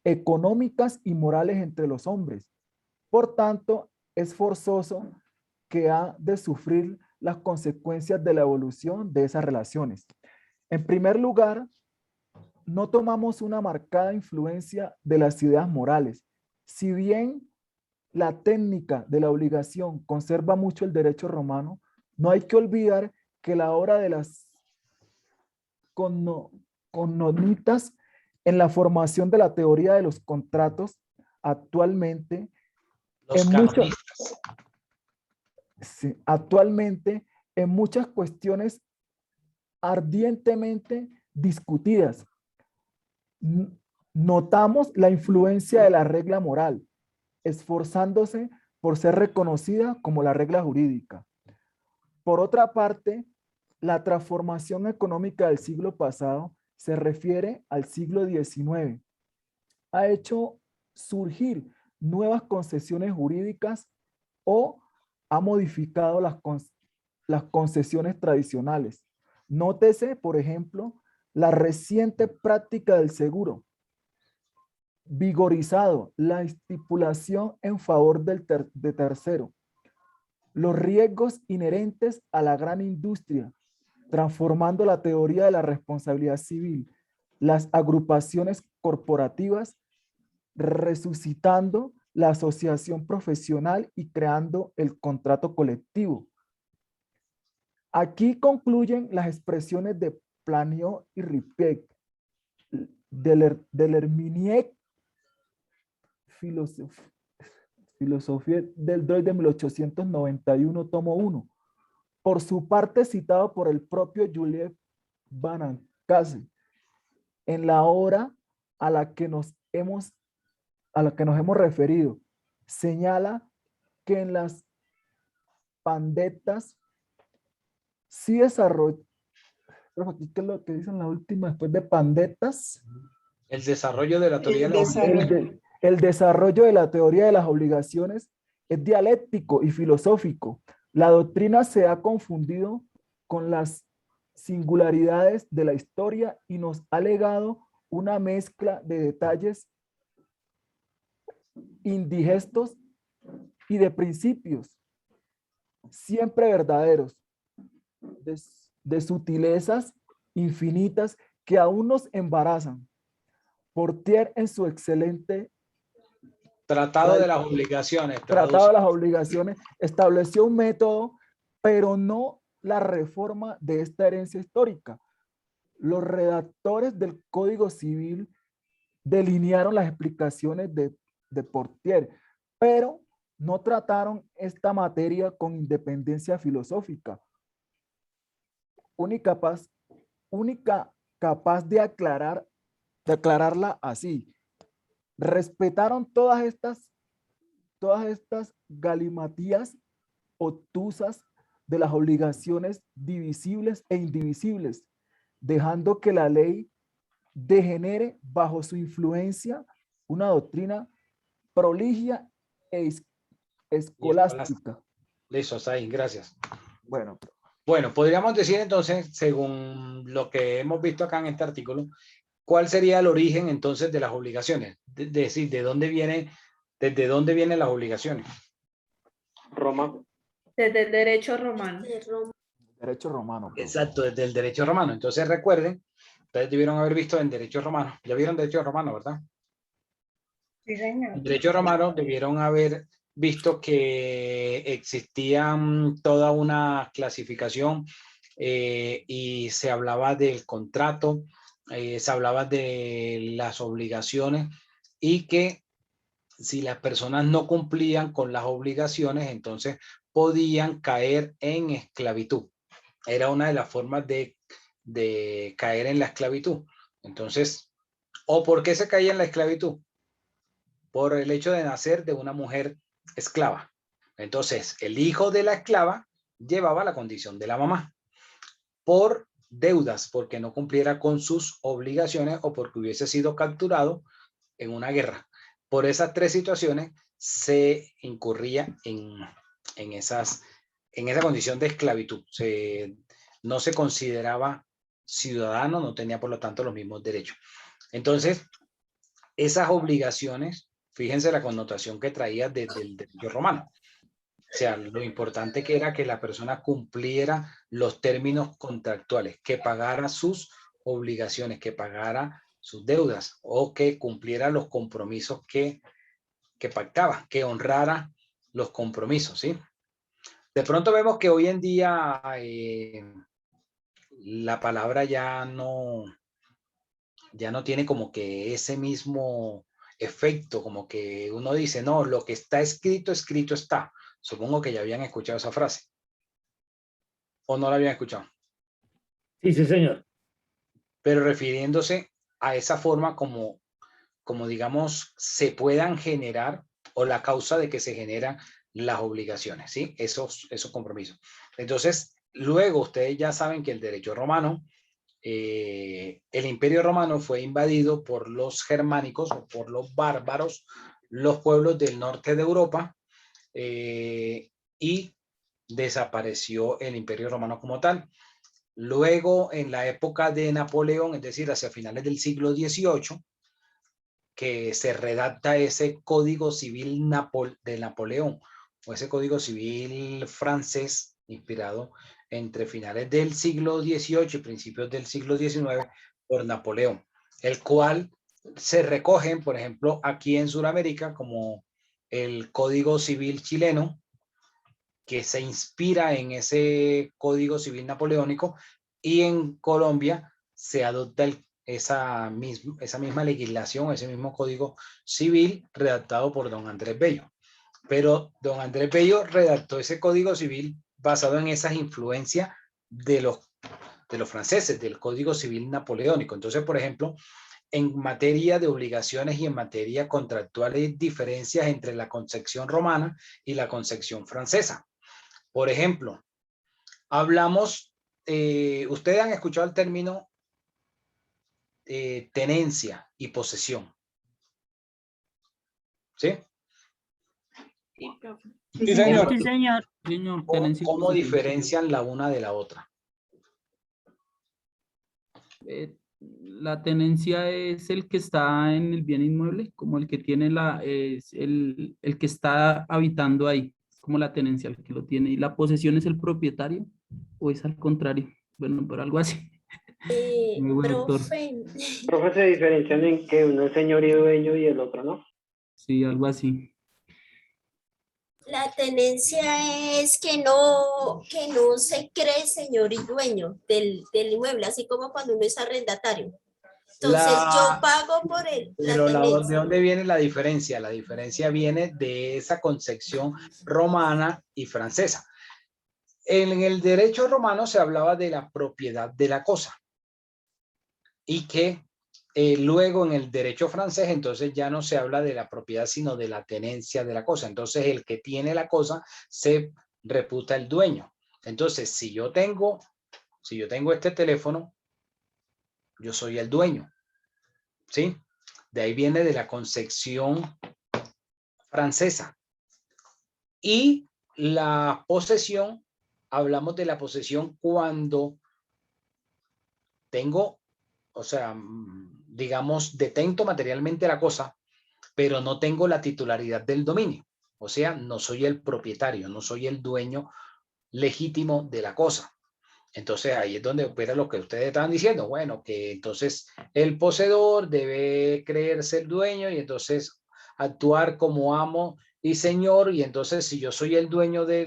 [SPEAKER 10] económicas y morales entre los hombres. Por tanto, es forzoso que ha de sufrir las consecuencias de la evolución de esas relaciones. En primer lugar, no tomamos una marcada influencia de las ideas morales. Si bien la técnica de la obligación conserva mucho el derecho romano, no hay que olvidar que la obra de las connotas en la formación de la teoría de los contratos actualmente en muchas cuestiones ardientemente discutidas. Notamos la influencia de la regla moral, esforzándose por ser reconocida como la regla jurídica. Por otra parte, la transformación económica del siglo pasado se refiere al siglo XIX. Ha hecho surgir nuevas concesiones jurídicas o ha modificado las concesiones tradicionales. Nótese, por ejemplo, la reciente práctica del seguro, vigorizado la estipulación en favor de tercero, los riesgos inherentes a la gran industria, transformando la teoría de la responsabilidad civil, las agrupaciones corporativas, resucitando la asociación profesional y creando el contrato colectivo. Aquí concluyen las expresiones de Planiot y Ripek, del Herminier, Filosofía del Droit de 1891, tomo 1. Por su parte, citado por el propio Juliet Banancase, en la obra a la que nos hemos referido, señala que en las pandetas sí desarrolló, ¿qué es lo que dicen la última después de pandetas?
[SPEAKER 2] El desarrollo de la teoría
[SPEAKER 10] el desarrollo de la teoría de las obligaciones es dialéctico y filosófico. La doctrina se ha confundido con las singularidades de la historia y nos ha legado una mezcla de detalles indigestos y de principios siempre verdaderos, de sutilezas infinitas que aún nos embarazan. Portier, en su excelente
[SPEAKER 2] Tratado de las obligaciones.
[SPEAKER 10] Tratado de las obligaciones estableció un método, pero no la reforma de esta herencia histórica. Los redactores del Código Civil delinearon las explicaciones de Portier, pero no trataron esta materia con independencia filosófica. Única capaz de aclararla así. Respetaron todas estas galimatías obtusas de las obligaciones divisibles e indivisibles, dejando que la ley degenere bajo su influencia una doctrina proligia e escolástica.
[SPEAKER 2] Listo, está ahí, gracias.
[SPEAKER 10] Bueno,
[SPEAKER 2] podríamos decir entonces, según lo que hemos visto acá en este artículo, ¿cuál sería el origen entonces de las obligaciones? Decir, ¿desde dónde vienen las obligaciones?
[SPEAKER 4] Roma. Desde el derecho romano.
[SPEAKER 10] Derecho romano.
[SPEAKER 2] Exacto, desde el derecho romano. Entonces recuerden, ustedes debieron haber visto en derecho romano. Ya vieron derecho romano, ¿verdad?
[SPEAKER 6] Sí, señor.
[SPEAKER 2] En derecho romano debieron haber visto que existía toda una clasificación y se hablaba del contrato, se hablaba de las obligaciones y que si las personas no cumplían con las obligaciones, entonces podían caer en esclavitud. Era una de las formas de caer en la esclavitud. Entonces, ¿o por qué se caía en la esclavitud? Por el hecho de nacer de una mujer esclava. Entonces, el hijo de la esclava llevaba la condición de la mamá. Por deudas, porque no cumpliera con sus obligaciones o porque hubiese sido capturado en una guerra. Por esas tres situaciones se incurría en esa condición de esclavitud. No se consideraba ciudadano, no tenía por lo tanto los mismos derechos. Entonces, esas obligaciones, fíjense la connotación que traía desde el derecho romano. O sea, lo importante que era que la persona cumpliera los términos contractuales, que pagara sus obligaciones, que pagara sus deudas o que cumpliera los compromisos que pactaba, que honrara los compromisos, ¿sí? De pronto vemos que hoy en día la palabra ya no tiene como que ese mismo efecto, como que uno dice, no, lo que está escrito, escrito está. Supongo que ya habían escuchado esa frase. ¿O no la habían escuchado?
[SPEAKER 9] Sí, sí, señor.
[SPEAKER 2] Pero refiriéndose a esa forma como digamos, se puedan generar o la causa de que se generan las obligaciones, ¿sí? Esos compromisos. Entonces, luego ustedes ya saben que el derecho romano, el imperio romano fue invadido por los germánicos o por los bárbaros, los pueblos del norte de Europa, y desapareció el imperio romano como tal. Luego, en la época de Napoleón, es decir, hacia finales del siglo XVIII, que se redacta ese código civil de Napoleón, o ese código civil francés, inspirado entre finales del siglo XVIII y principios del siglo XIX por Napoleón, el cual se recogen, por ejemplo, aquí en Sudamérica como el Código Civil chileno, que se inspira en ese Código Civil napoleónico, y en Colombia se adopta esa misma legislación, ese mismo Código Civil redactado por don Andrés Bello. Pero don Andrés Bello redactó ese Código Civil basado en esas influencias de los franceses, del Código Civil napoleónico. Entonces, por ejemplo, en materia de obligaciones y en materia contractual hay diferencias entre la concepción romana y la concepción francesa. Por ejemplo, hablamos, ustedes han escuchado el término tenencia y posesión. ¿Sí?
[SPEAKER 9] Sí, señor.
[SPEAKER 14] Sí, señor.
[SPEAKER 2] ¿Cómo diferencian la una de la otra?
[SPEAKER 11] La tenencia es el que está en el bien inmueble, como el que tiene el que está habitando ahí, como la tenencia, el que lo tiene. ¿Y la posesión es el propietario o es al contrario? Bueno, pero algo así.
[SPEAKER 7] Profe.
[SPEAKER 9] Profe, se diferencian en que uno es señor y dueño y el otro no.
[SPEAKER 11] Sí, algo así.
[SPEAKER 7] La tenencia es que no se cree señor y dueño del inmueble, así como cuando uno es arrendatario. Entonces yo pago por la
[SPEAKER 2] Pero ¿de
[SPEAKER 7] tenencia.
[SPEAKER 2] dónde viene la diferencia? La diferencia viene de esa concepción romana y francesa. En el derecho romano se hablaba de la propiedad de la cosa y que luego en el derecho francés entonces ya no se habla de la propiedad sino de la tenencia de la cosa. Entonces el que tiene la cosa se reputa el dueño. Entonces si yo tengo este teléfono, yo soy el dueño, ¿sí? De ahí viene de la concepción francesa. Y la posesión, hablamos de la posesión cuando tengo, o sea, digamos, detento materialmente la cosa, pero no tengo la titularidad del dominio. O sea, no soy el propietario, no soy el dueño legítimo de la cosa. Entonces ahí es donde opera lo que ustedes estaban diciendo. Bueno, que entonces el poseedor debe creerse el dueño y entonces actuar como amo y señor. Y entonces si yo soy el dueño de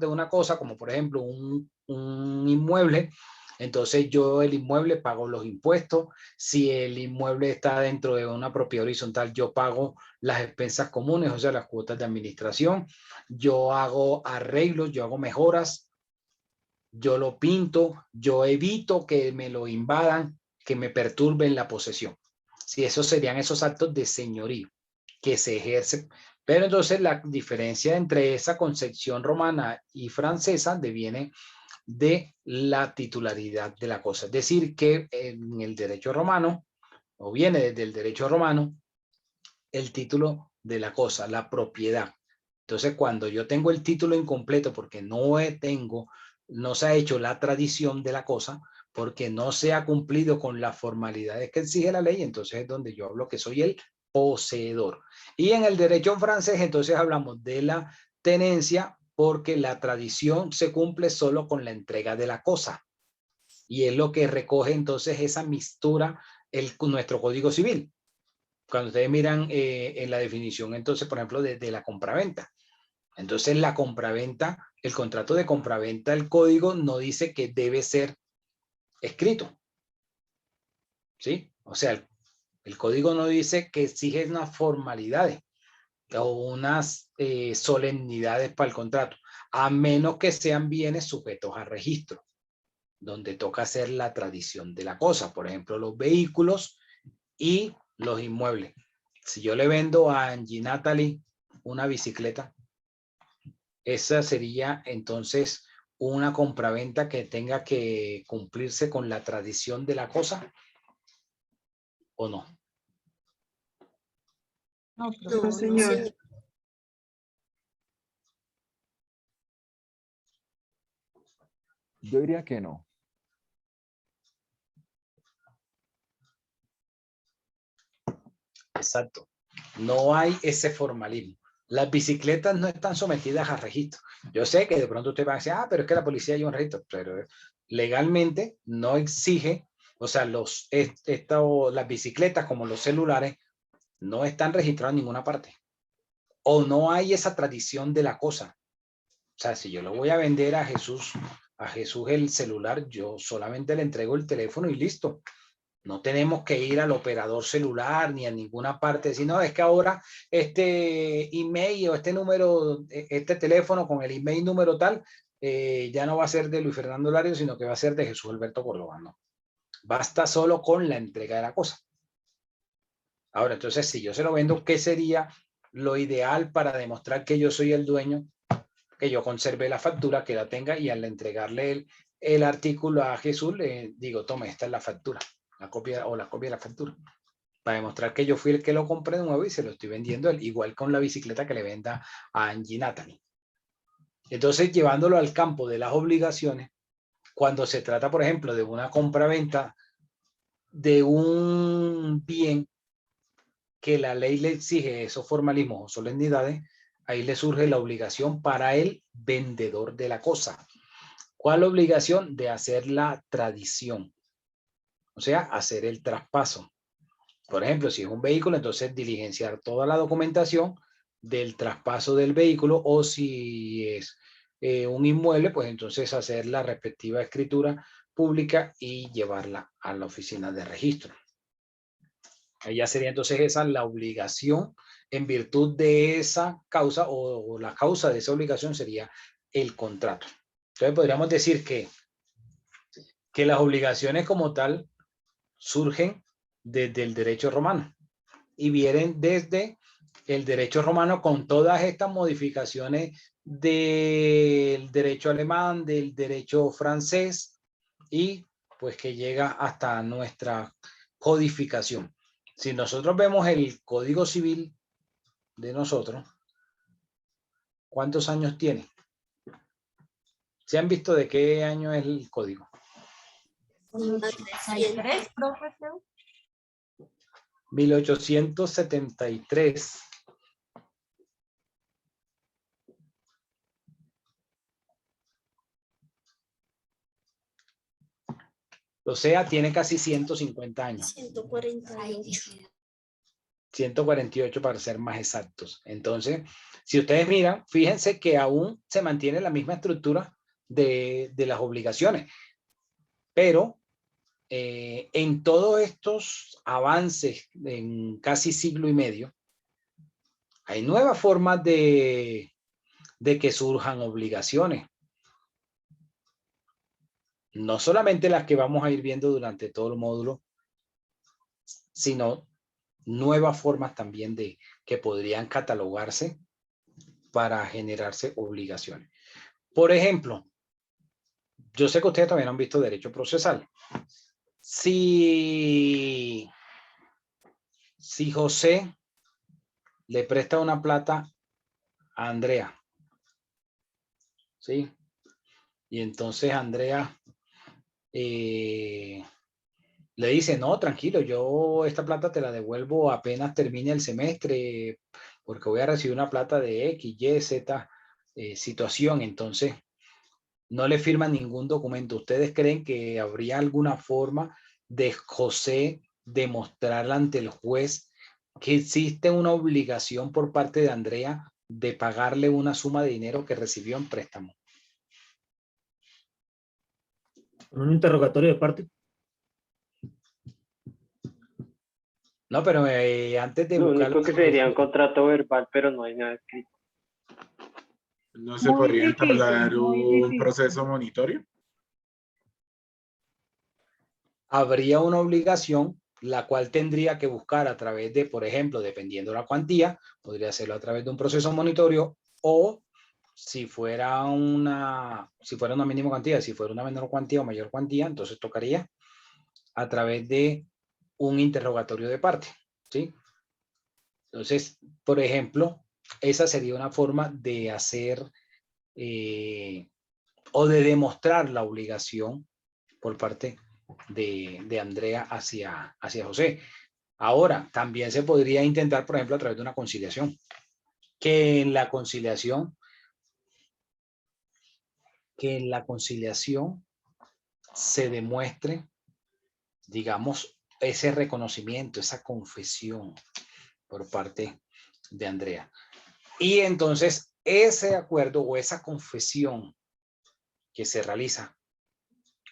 [SPEAKER 2] una cosa, como por ejemplo un inmueble, entonces yo el inmueble pago los impuestos. Si el inmueble está dentro de una propiedad horizontal, yo pago las expensas comunes, o sea, las cuotas de administración. Yo hago arreglos, yo hago mejoras. Yo lo pinto, yo evito que me lo invadan, que me perturben la posesión. Sí, esos serían esos actos de señorío que se ejercen. Pero entonces la diferencia entre esa concepción romana y francesa deviene de la titularidad de la cosa. Es decir, que en el derecho romano, o viene desde el derecho romano, el título de la cosa, la propiedad. Entonces, cuando yo tengo el título incompleto porque no se ha hecho la tradición de la cosa, porque no se ha cumplido con las formalidades que exige la ley, entonces es donde yo hablo que soy el poseedor. Y en el derecho francés, entonces hablamos de la tenencia porque la tradición se cumple solo con la entrega de la cosa. Y es lo que recoge entonces esa mistura nuestro Código Civil. Cuando ustedes miran en la definición, entonces, por ejemplo, de la compraventa. Entonces, la compraventa, el contrato de compraventa, el código no dice que debe ser escrito. ¿Sí? O sea, el código no dice que exige unas formalidades o unas solemnidades para el contrato, a menos que sean bienes sujetos a registro, donde toca hacer la tradición de la cosa. Por ejemplo, los vehículos y los inmuebles. Si yo le vendo a Angie Natalie una bicicleta, esa sería entonces una compraventa que tenga que cumplirse con la tradición de la cosa, ¿o no?
[SPEAKER 7] No, señor.
[SPEAKER 10] Yo diría que no.
[SPEAKER 2] Exacto. No hay ese formalismo. Las bicicletas no están sometidas a registro. Yo sé que de pronto usted va a decir, pero es que la policía hay un registro, pero legalmente no exige, o sea, las bicicletas como los celulares no están registrados en ninguna parte. O no hay esa tradición de la cosa. O sea, si yo lo voy a vender a Jesús el celular, yo solamente le entrego el teléfono y listo. No tenemos que ir al operador celular ni a ninguna parte, sino es que ahora este email o este número, este teléfono con el email número tal, ya no va a ser de Luis Fernando Lario, sino que va a ser de Jesús Alberto Córdoba, ¿no? Basta solo con la entrega de la cosa. Ahora, entonces, si yo se lo vendo, ¿qué sería lo ideal para demostrar que yo soy el dueño? Que yo conserve la factura, que la tenga y al entregarle el artículo a Jesús, le digo, tome, esta es la factura. La copia de la factura, para demostrar que yo fui el que lo compré de nuevo y se lo estoy vendiendo él, igual con la bicicleta que le venda a Angie Natalie. Entonces, llevándolo al campo de las obligaciones, cuando se trata, por ejemplo, de una compra-venta de un bien que la ley le exige esos formalismos o solemnidades, ahí le surge la obligación para el vendedor de la cosa. ¿Cuál obligación? De hacer la tradición. O sea, hacer el traspaso. Por ejemplo, si es un vehículo, entonces diligenciar toda la documentación del traspaso del vehículo, o si es un inmueble, pues entonces hacer la respectiva escritura pública y llevarla a la oficina de registro. Ahí ya sería entonces esa la obligación en virtud de esa causa, o la causa de esa obligación sería el contrato. Entonces podríamos decir que las obligaciones como tal surgen desde el derecho romano y vienen desde el derecho romano con todas estas modificaciones del derecho alemán, del derecho francés, y pues que llega hasta nuestra codificación. Si nosotros vemos el Código Civil de nosotros, ¿cuántos años tiene? ¿Se han visto de qué año es el código? 1873. O sea, tiene casi 150 años.
[SPEAKER 7] 148.
[SPEAKER 2] 148 para ser más exactos. Entonces, si ustedes miran, fíjense que aún se mantiene la misma estructura de las obligaciones. Pero en todos estos avances en casi siglo y medio, hay nuevas formas de que surjan obligaciones. No solamente las que vamos a ir viendo durante todo el módulo, sino nuevas formas también de que podrían catalogarse para generarse obligaciones. Por ejemplo, yo sé que ustedes también han visto derecho procesal. Si José le presta una plata a Andrea, ¿sí? Y entonces Andrea le dice, no, tranquilo, yo esta plata te la devuelvo apenas termine el semestre, porque voy a recibir una plata de X, Y, Z situación. Entonces no le firman ningún documento. ¿Ustedes creen que habría alguna forma de José demostrar ante el juez que existe una obligación por parte de Andrea de pagarle una suma de dinero que recibió en préstamo?
[SPEAKER 9] ¿Un interrogatorio de parte?
[SPEAKER 2] No, pero antes de
[SPEAKER 12] Lo
[SPEAKER 2] buscar...
[SPEAKER 12] único que sería un contrato verbal, pero no hay nada escrito.
[SPEAKER 15] ¿No se podría entablar un proceso monitorio?
[SPEAKER 2] Habría una obligación, la cual tendría que buscar a través de, por ejemplo, dependiendo de la cuantía, podría hacerlo a través de un proceso monitorio, o si fuera una mínima cuantía, si fuera una menor cuantía o mayor cuantía, entonces tocaría a través de un interrogatorio de parte, ¿sí? Entonces, por ejemplo, esa sería una forma de hacer o de demostrar la obligación por parte de Andrea hacia José. Ahora, también se podría intentar, por ejemplo, a través de una conciliación, que en la conciliación se demuestre, digamos, ese reconocimiento, esa confesión por parte de Andrea. Y entonces ese acuerdo o esa confesión que se realiza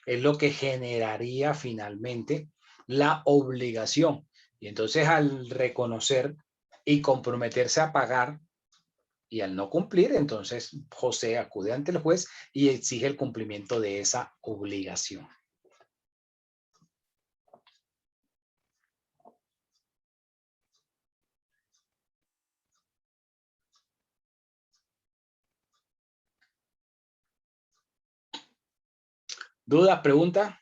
[SPEAKER 2] es lo que generaría finalmente la obligación. Y entonces al reconocer y comprometerse a pagar y al no cumplir, entonces José acude ante el juez y exige el cumplimiento de esa obligación. ¿Dudas, preguntas?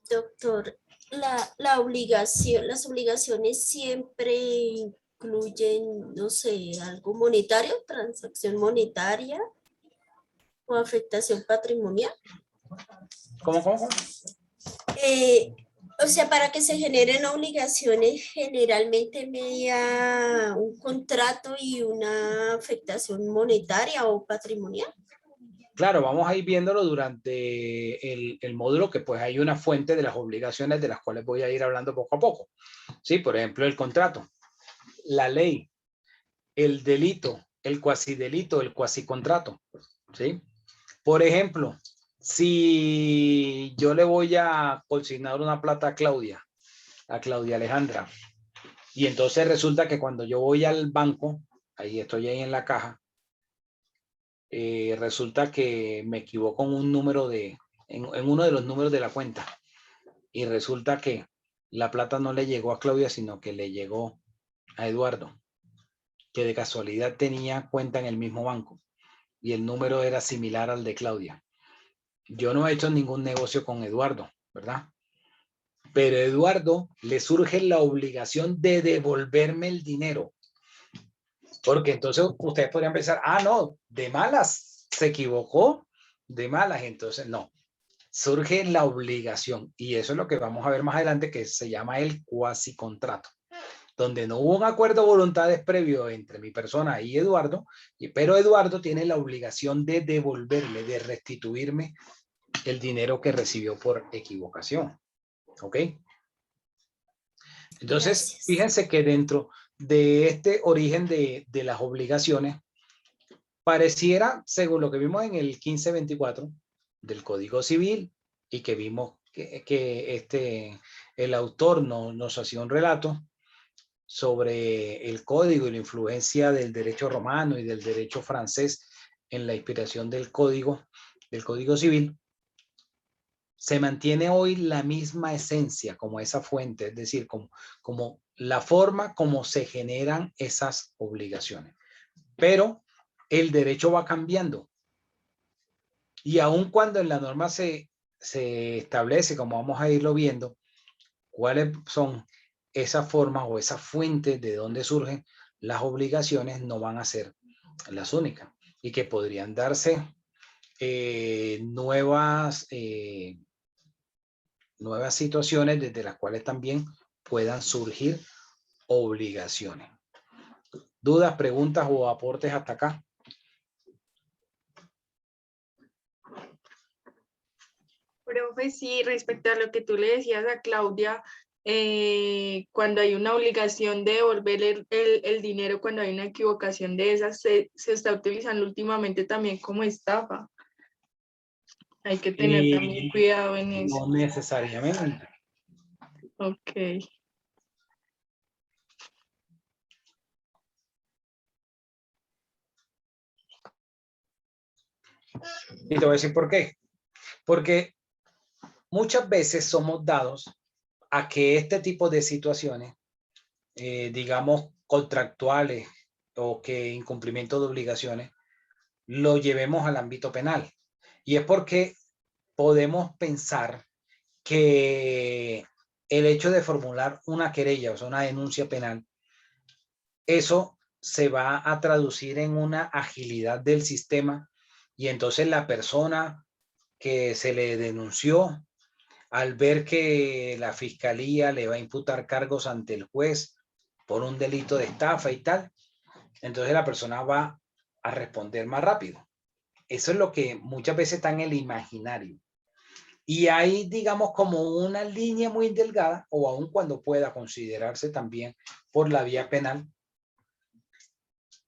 [SPEAKER 7] Doctor, la obligación, las obligaciones siempre incluyen, no sé, algo monetario, transacción monetaria o afectación patrimonial.
[SPEAKER 2] ¿Cómo?
[SPEAKER 7] O sea, para que se generen obligaciones generalmente media un contrato y una afectación monetaria o patrimonial.
[SPEAKER 2] Claro, vamos a ir viéndolo durante el módulo, que pues hay una fuente de las obligaciones de las cuales voy a ir hablando poco a poco. Sí, por ejemplo, el contrato, la ley, el delito, el cuasidelito, el cuasicontrato. ¿Sí? Por ejemplo, si yo le voy a consignar una plata a Claudia Alejandra, y entonces resulta que cuando yo voy al banco, estoy ahí en la caja, resulta que me equivoco en un número en uno de los números de la cuenta, y resulta que la plata no le llegó a Claudia, sino que le llegó a Eduardo, que de casualidad tenía cuenta en el mismo banco y el número era similar al de Claudia. Yo no he hecho ningún negocio con Eduardo, ¿verdad? Pero a Eduardo le surge la obligación de devolverme el dinero. Porque entonces ustedes podrían pensar, no, de malas, se equivocó, de malas, entonces no. Surge la obligación, y eso es lo que vamos a ver más adelante, que se llama el cuasicontrato, donde no hubo un acuerdo de voluntades previo entre mi persona y Eduardo, pero Eduardo tiene la obligación de devolverme, de restituirme el dinero que recibió por equivocación. ¿Ok? Entonces, fíjense que dentro de este origen de las obligaciones, pareciera, según lo que vimos en el 1524 del Código Civil, y que vimos que el autor nos hacía un relato sobre el código y la influencia del derecho romano y del derecho francés en la inspiración del código civil, se mantiene hoy la misma esencia como esa fuente, es decir, como la forma como se generan esas obligaciones. Pero el derecho va cambiando. Y aun cuando en la norma se establece, como vamos a irlo viendo, cuáles son esas formas o esas fuentes de donde surgen las obligaciones, no van a ser las únicas. Y que podrían darse nuevas situaciones desde las cuales también puedan surgir obligaciones. ¿Dudas, preguntas o aportes hasta acá?
[SPEAKER 5] Profe, sí, respecto a lo que tú le decías a Claudia, cuando hay una obligación de devolver el dinero, cuando hay una equivocación de esas, se está utilizando últimamente también como estafa. Hay que tener también cuidado en eso.
[SPEAKER 2] No necesariamente.
[SPEAKER 5] Ok.
[SPEAKER 2] Y te voy a decir por qué. Porque muchas veces somos dados a que este tipo de situaciones, digamos, contractuales o que incumplimiento de obligaciones, lo llevemos al ámbito penal. Y es porque podemos pensar que el hecho de formular una querella, o sea, una denuncia penal, eso se va a traducir en una agilidad del sistema, y entonces la persona que se le denunció, al ver que la fiscalía le va a imputar cargos ante el juez por un delito de estafa y tal, entonces la persona va a responder más rápido. Eso es lo que muchas veces está en el imaginario. Y hay, digamos, como una línea muy delgada, o aun cuando pueda considerarse también por la vía penal,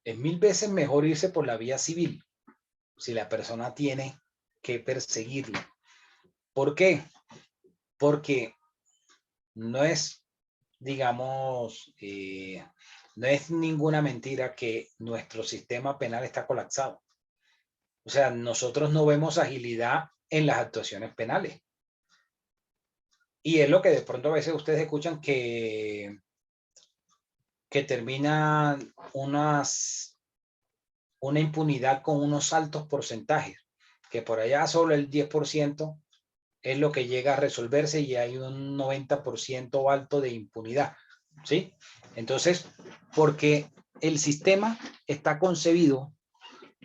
[SPEAKER 2] es 1000 veces mejor irse por la vía civil si la persona tiene que perseguirlo. ¿Por qué? Porque no es, digamos, no es ninguna mentira que nuestro sistema penal está colapsado. O sea, nosotros no vemos agilidad en las actuaciones penales. Y es lo que de pronto a veces ustedes escuchan que termina una impunidad con unos altos porcentajes, que por allá solo el 10% es lo que llega a resolverse y hay un 90% alto de impunidad, ¿sí? Entonces, porque el sistema está concebido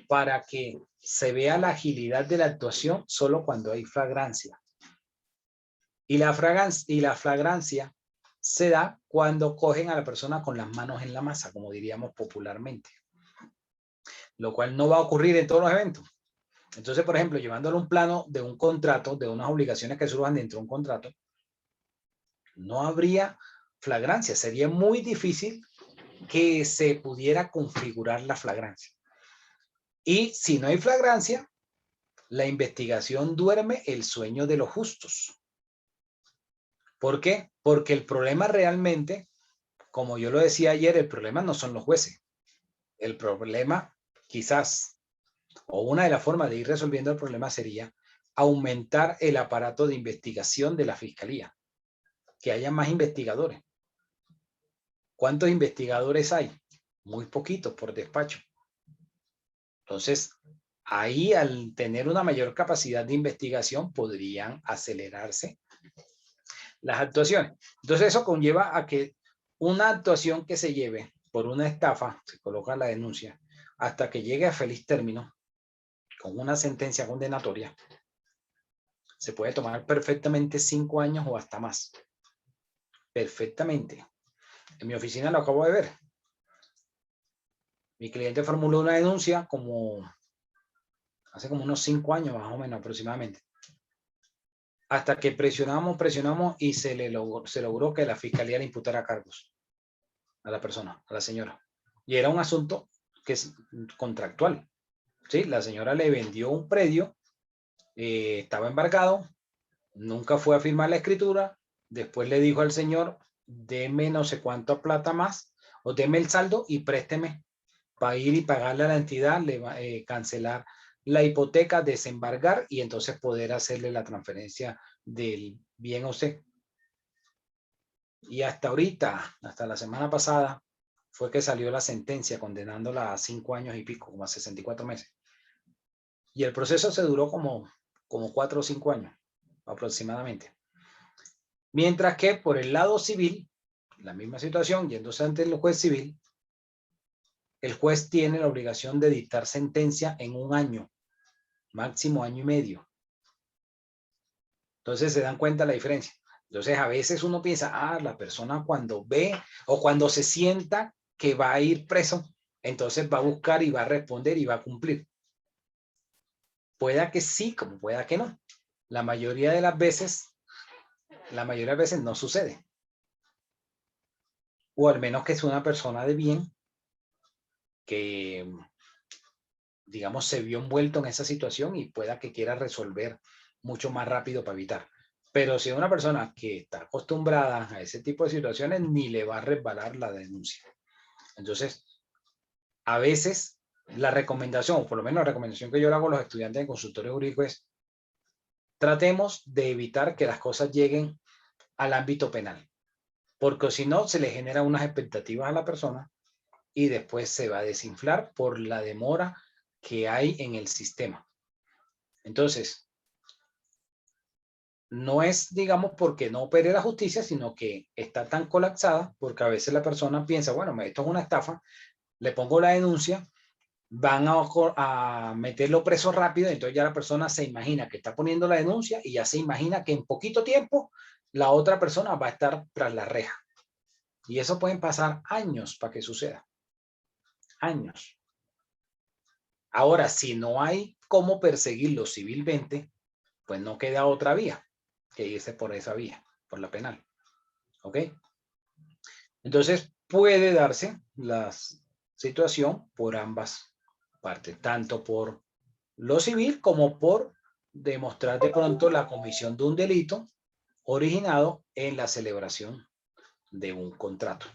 [SPEAKER 2] para que se vea la agilidad de la actuación solo cuando hay flagrancia. Y la flagrancia se da cuando cogen a la persona con las manos en la masa, como diríamos popularmente. Lo cual no va a ocurrir en todos los eventos. Entonces, por ejemplo, llevándolo a un plano de un contrato, de unas obligaciones que surjan dentro de un contrato, no habría flagrancia. Sería muy difícil que se pudiera configurar la flagrancia. Y si no hay flagrancia, la investigación duerme el sueño de los justos. ¿Por qué? Porque el problema realmente, como yo lo decía ayer, el problema no son los jueces. El problema, quizás, o una de las formas de ir resolviendo el problema sería aumentar el aparato de investigación de la fiscalía. Que haya más investigadores. ¿Cuántos investigadores hay? Muy poquitos por despacho. Entonces, ahí al tener una mayor capacidad de investigación podrían acelerarse las actuaciones. Entonces eso conlleva a que una actuación que se lleve por una estafa, se coloca la denuncia, hasta que llegue a feliz término, con una sentencia condenatoria, se puede tomar perfectamente 5 años o hasta más. Perfectamente. En mi oficina lo acabo de ver. Mi cliente formuló una denuncia hace como unos 5 años más o menos aproximadamente. Hasta que presionamos y se logró que la fiscalía le imputara cargos a la persona, a la señora. Y era un asunto que es contractual. ¿Sí? La señora le vendió un predio, estaba embargado, nunca fue a firmar la escritura, después le dijo al señor, deme no sé cuánto plata más, o deme el saldo y présteme para ir y pagarle a la entidad, cancelar la hipoteca, desembargar y entonces poder hacerle la transferencia del bien a usted. Y hasta ahorita, hasta la semana pasada, fue que salió la sentencia condenándola a 5 años y pico, como a 64 meses. Y el proceso se duró como 4 o 5 años, aproximadamente. Mientras que por el lado civil, la misma situación, yéndose ante el juez civil, el juez tiene la obligación de dictar sentencia en 1 año, máximo 1 año y medio. Entonces se dan cuenta la diferencia. Entonces a veces uno piensa, la persona cuando ve o cuando se sienta que va a ir preso, entonces va a buscar y va a responder y va a cumplir. Pueda que sí, como pueda que no. La mayoría de las veces no sucede. O al menos que es una persona de bien que, digamos, se vio envuelto en esa situación y pueda que quiera resolver mucho más rápido para evitar. Pero si es una persona que está acostumbrada a ese tipo de situaciones, ni le va a resbalar la denuncia. Entonces, a veces la recomendación, o por lo menos la recomendación que yo le hago a los estudiantes de consultorio jurídico es tratemos de evitar que las cosas lleguen al ámbito penal, porque si no se le genera unas expectativas a la persona y después se va a desinflar por la demora que hay en el sistema. Entonces, no es, digamos, porque no opere la justicia, sino que está tan colapsada porque a veces la persona piensa, bueno, esto es una estafa, le pongo la denuncia, van a meterlo preso rápido, entonces ya la persona se imagina que está poniendo la denuncia y ya se imagina que en poquito tiempo la otra persona va a estar tras la reja. Y eso pueden pasar años para que suceda. Años. Ahora, si no hay cómo perseguirlo civilmente, pues no queda otra vía que irse por esa vía, por la penal. ¿Ok? Entonces, puede darse la situación por ambas partes, tanto por lo civil como por demostrar de pronto la comisión de un delito originado en la celebración de un contrato.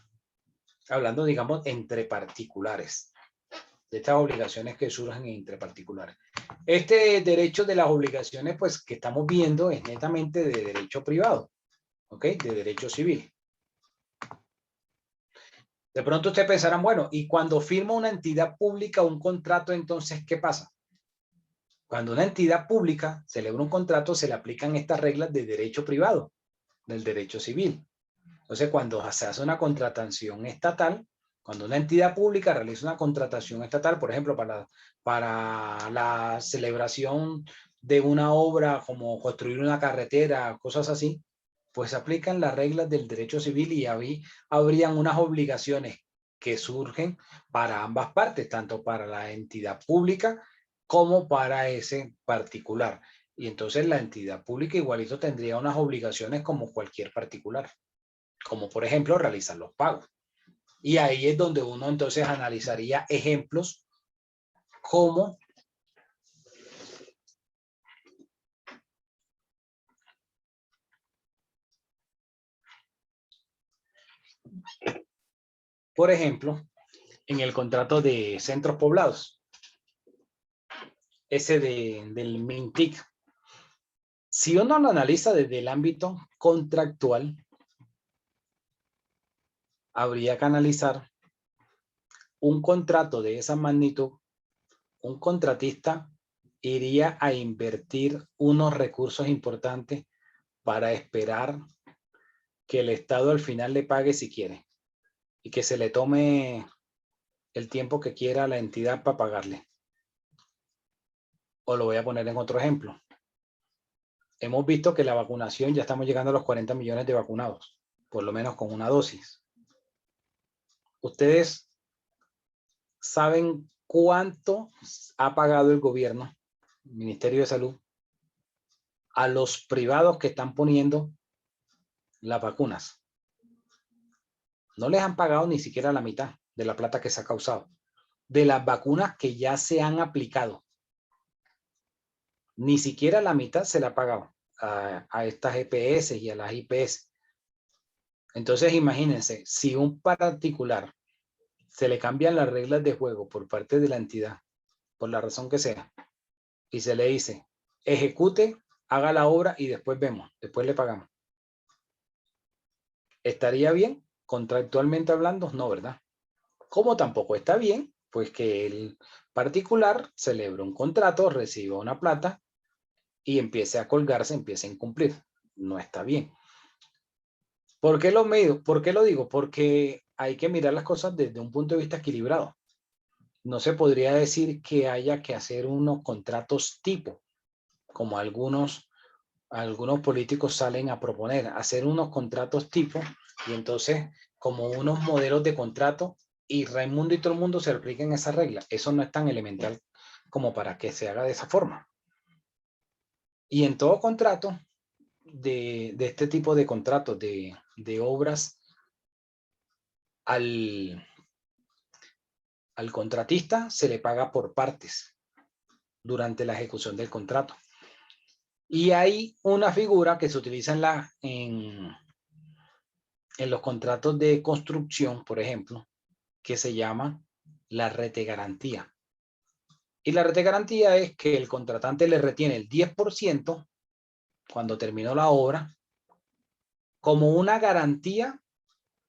[SPEAKER 2] Hablando, digamos, entre particulares, de estas obligaciones que surgen entre particulares. Este derecho de las obligaciones, pues, que estamos viendo es netamente de derecho privado, ¿ok? De derecho civil. De pronto ustedes pensarán, bueno, y cuando firma una entidad pública un contrato, entonces, ¿qué pasa? Cuando una entidad pública celebra un contrato, se le aplican estas reglas de derecho privado, del derecho civil. Entonces, cuando se hace una contratación estatal, cuando una entidad pública realiza una contratación estatal, por ejemplo, para la celebración de una obra como construir una carretera, cosas así, pues se aplican las reglas del derecho civil y habrían unas obligaciones que surgen para ambas partes, tanto para la entidad pública como para ese particular. Y entonces la entidad pública igualito tendría unas obligaciones como cualquier particular, como por ejemplo realizar los pagos. Y ahí es donde uno entonces analizaría ejemplos como por ejemplo, en el contrato de centros poblados, ese del MINTIC. Si uno lo analiza desde el ámbito contractual, habría que analizar un contrato de esa magnitud. Un contratista iría a invertir unos recursos importantes para esperar que el Estado al final le pague si quiere y que se le tome el tiempo que quiera a la entidad para pagarle. O lo voy a poner en otro ejemplo. Hemos visto que la vacunación, ya estamos llegando a los 40 millones de vacunados, por lo menos con una dosis. ¿Ustedes saben cuánto ha pagado el gobierno, el Ministerio de Salud, a los privados que están poniendo las vacunas? No les han pagado ni siquiera la mitad de la plata que se ha causado, de las vacunas que ya se han aplicado. Ni siquiera la mitad se la ha pagado a estas EPS y a las IPS. Entonces imagínense, si un particular se le cambian las reglas de juego por parte de la entidad, por la razón que sea, y se le dice, ejecute, haga la obra y después vemos, después le pagamos. ¿Estaría bien? Contractualmente hablando, no, ¿verdad? Como tampoco está bien, pues que el particular celebre un contrato, reciba una plata y empiece a colgarse, empiece a incumplir. No está bien. ¿Por qué lo digo? Porque hay que mirar las cosas desde un punto de vista equilibrado. No se podría decir que haya que hacer unos contratos tipo, como algunos políticos salen a proponer, hacer unos contratos tipo y entonces como unos modelos de contrato y Raimundo y todo el mundo se apliquen esa regla. Eso no es tan elemental como para que se haga de esa forma. Y en todo contrato de este tipo de contratos de obras, al contratista se le paga por partes durante la ejecución del contrato. Y hay una figura que se utiliza en los contratos de construcción, por ejemplo, que se llama la retegarantía. Y la retegarantía es que el contratante le retiene el 10% cuando terminó la obra como una garantía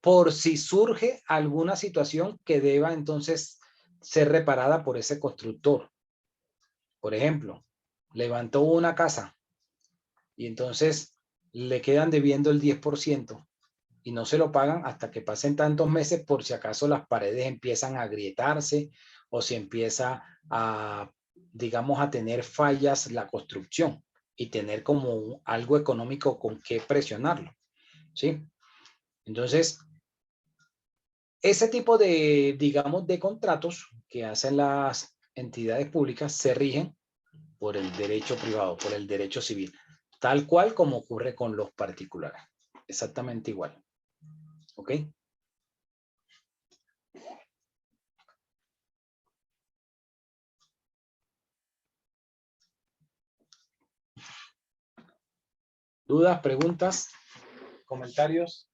[SPEAKER 2] por si surge alguna situación que deba entonces ser reparada por ese constructor. Por ejemplo, levantó una casa y entonces le quedan debiendo el 10% y no se lo pagan hasta que pasen tantos meses por si acaso las paredes empiezan a agrietarse o si empieza a, digamos, a tener fallas la construcción y tener como algo económico con qué presionarlo, ¿sí? Entonces, ese tipo de, digamos, de contratos que hacen las entidades públicas se rigen por el derecho privado, por el derecho civil, tal cual como ocurre con los particulares. Exactamente igual. ¿Ok? ¿Dudas, preguntas, comentarios?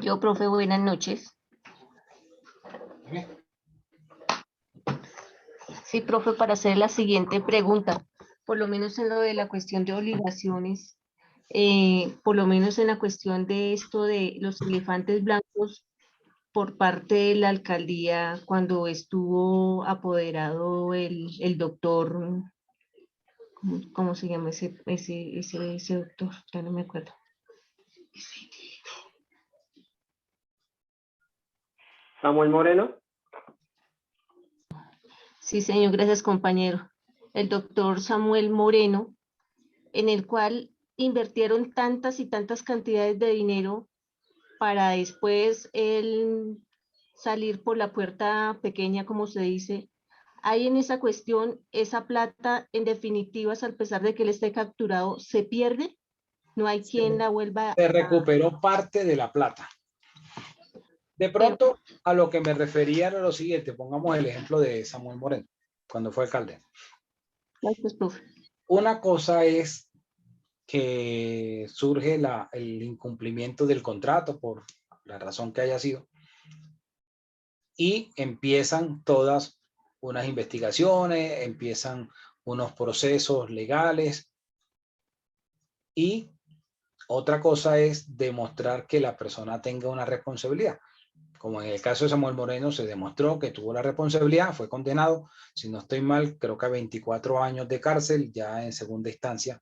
[SPEAKER 16] Yo, profe, buenas noches. Sí, profe, para hacer la siguiente pregunta, por lo menos en lo de la cuestión de obligaciones, por lo menos en la cuestión de esto de los elefantes blancos por parte de la alcaldía cuando estuvo apoderado el doctor, ¿cómo se llama ese doctor? Ya no me acuerdo.
[SPEAKER 12] Samuel Moreno.
[SPEAKER 16] Sí, señor, gracias, compañero. El doctor Samuel Moreno, en el cual invirtieron tantas y tantas cantidades de dinero para después él salir por la puerta pequeña, como se dice. Hay en esa cuestión, esa plata, en definitiva, a pesar de que él esté capturado, se pierde. No hay quien la vuelva
[SPEAKER 2] Se recuperó parte de la plata. De pronto, a lo que me refería era lo siguiente. Pongamos el ejemplo de Samuel Moreno, cuando fue alcalde.
[SPEAKER 16] Gracias, profe.
[SPEAKER 2] Una cosa es que surge el incumplimiento del contrato por la razón que haya sido y empiezan todas unas investigaciones, empiezan unos procesos legales y otra cosa es demostrar que la persona tenga una responsabilidad. Como en el caso de Samuel Moreno se demostró que tuvo la responsabilidad, fue condenado, si no estoy mal, creo que a 24 años de cárcel ya en segunda instancia.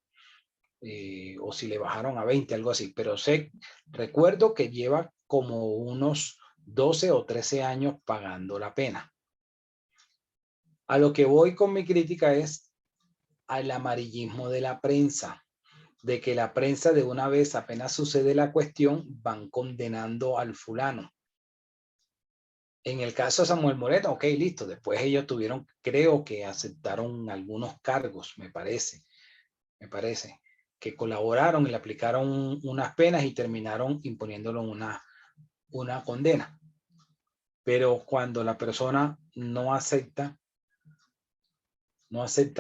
[SPEAKER 2] O si le bajaron a 20, algo así, pero recuerdo que lleva como unos 12 o 13 años pagando la pena. A lo que voy con mi crítica es al amarillismo de la prensa, de que la prensa de una vez apenas sucede la cuestión, van condenando al fulano. En el caso de Samuel Moreno, ok, listo, después ellos tuvieron, creo que aceptaron algunos cargos, me parece, que colaboraron y le aplicaron unas penas y terminaron imponiéndolo una condena. Pero cuando la persona no acepta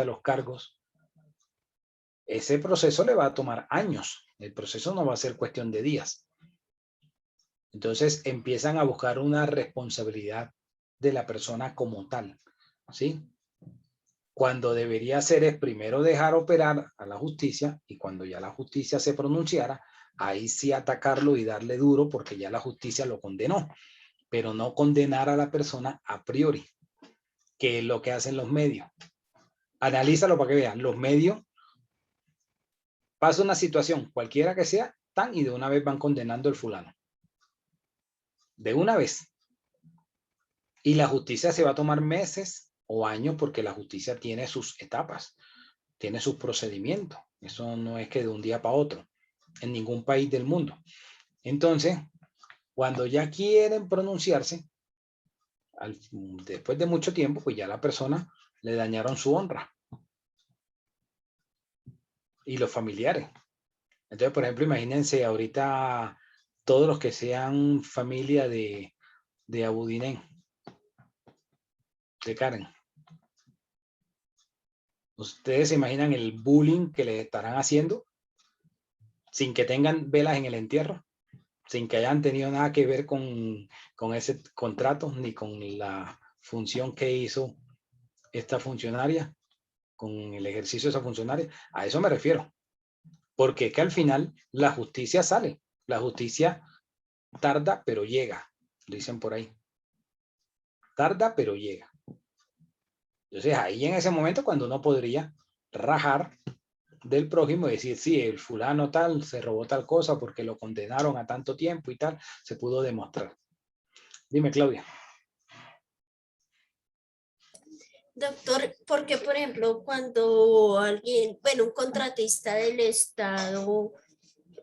[SPEAKER 2] los cargos, ese proceso le va a tomar años. El proceso no va a ser cuestión de días. Entonces empiezan a buscar una responsabilidad de la persona como tal, ¿sí? Cuando debería ser es primero dejar operar a la justicia y cuando ya la justicia se pronunciara, ahí sí atacarlo y darle duro porque ya la justicia lo condenó, pero no condenar a la persona a priori, que es lo que hacen los medios. Analízalo para que vean, los medios pasa una situación, cualquiera que sea, tan y de una vez van condenando al fulano. De una vez. Y la justicia se va a tomar meses o años porque la justicia tiene sus etapas, tiene sus procedimientos. Eso no es que de un día para otro, en ningún país del mundo. Entonces, cuando ya quieren pronunciarse, después de mucho tiempo, pues ya la persona le dañaron su honra. Y los familiares. Entonces, por ejemplo, imagínense ahorita todos los que sean familia de Abudinen, de Karen. ¿Ustedes se imaginan el bullying que le estarán haciendo sin que tengan velas en el entierro? Sin que hayan tenido nada que ver con ese contrato ni con la función que hizo esta funcionaria, con el ejercicio de esa funcionaria. A eso me refiero. Porque es que al final la justicia sale. La justicia tarda, pero llega. Dicen por ahí. Tarda, pero llega. Entonces ahí en ese momento cuando uno podría rajar del prójimo y decir, sí, el fulano tal se robó tal cosa porque lo condenaron a tanto tiempo y tal, se pudo demostrar. Dime, Claudia.
[SPEAKER 7] Doctor, porque por ejemplo, cuando alguien, bueno, un contratista del Estado,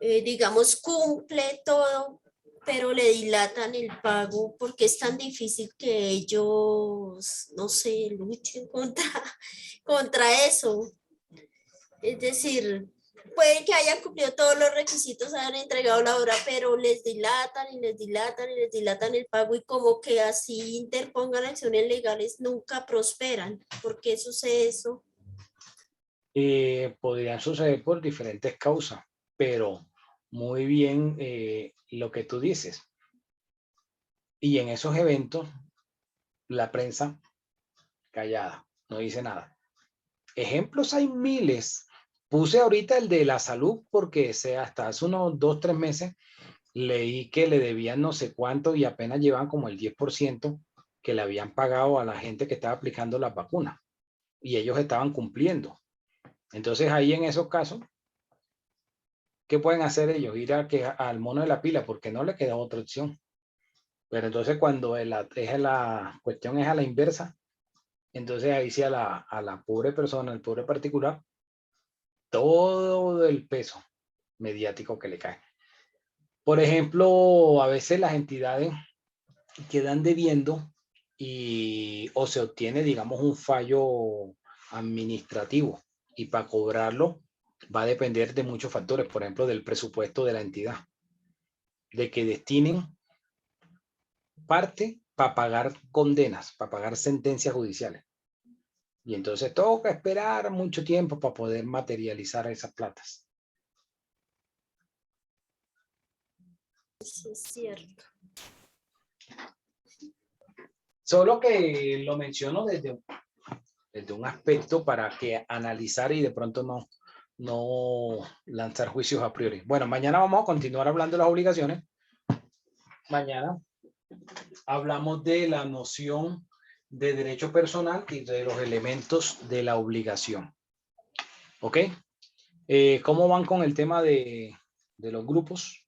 [SPEAKER 7] digamos, cumple todo, pero le dilatan el pago, porque es tan difícil que ellos, no sé, luchen contra eso? Es decir, puede que hayan cumplido todos los requisitos, hayan entregado la obra, pero les dilatan y les dilatan y les dilatan el pago y como que así interpongan acciones legales, nunca prosperan. ¿Por qué sucede eso?
[SPEAKER 2] Podrían suceder por diferentes causas, pero muy bien lo que tú dices. Y en esos eventos, la prensa callada, no dice nada. Ejemplos hay miles. Puse ahorita el de la salud porque hasta hace unos 2 o 3 meses leí que le debían no sé cuánto y apenas llevan como el 10% que le habían pagado a la gente que estaba aplicando las vacunas y ellos estaban cumpliendo. Entonces ahí en esos casos, ¿qué pueden hacer ellos? Ir al mono de la pila porque no le queda otra opción. Pero entonces cuando la cuestión es a la inversa, entonces ahí sí a la pobre persona, el pobre particular, todo el peso mediático que le cae. Por ejemplo, a veces las entidades quedan debiendo o se obtiene, digamos, un fallo administrativo, y para cobrarlo va a depender de muchos factores, por ejemplo, del presupuesto de la entidad, de que destinen parte para pagar condenas, para pagar sentencias judiciales. Y entonces toca esperar mucho tiempo para poder materializar esas platas.
[SPEAKER 7] Sí, es cierto.
[SPEAKER 2] Solo que lo menciono desde un aspecto para que analizar y de pronto no lanzar juicios a priori. Bueno, mañana vamos a continuar hablando de las obligaciones. Mañana hablamos de la noción de derecho personal y de los elementos de la obligación. ¿Ok? ¿Cómo van con el tema de los grupos?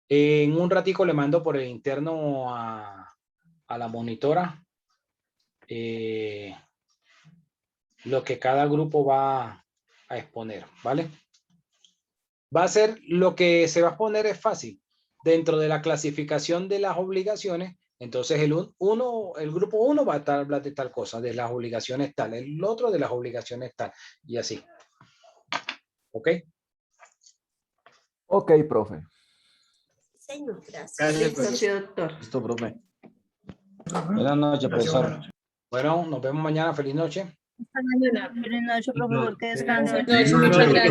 [SPEAKER 2] En un ratico le mando por el interno a la monitora lo que cada grupo va a exponer, ¿vale? Va a ser, lo que se va a exponer es fácil. Dentro de la clasificación de las obligaciones, entonces el grupo 1 va a hablar de tal cosa, de las obligaciones tal, el otro de las obligaciones tal, y así. ¿Ok?
[SPEAKER 10] Ok, profe.
[SPEAKER 7] Señor, gracias.
[SPEAKER 4] Gracias, doctor.
[SPEAKER 20] Listo, profe. Buenas noches, profesor.
[SPEAKER 2] Bueno, nos vemos mañana. Feliz noche.
[SPEAKER 14] Hasta mañana. Buenas noches, profesor. Que descanse.
[SPEAKER 2] Muchas gracias.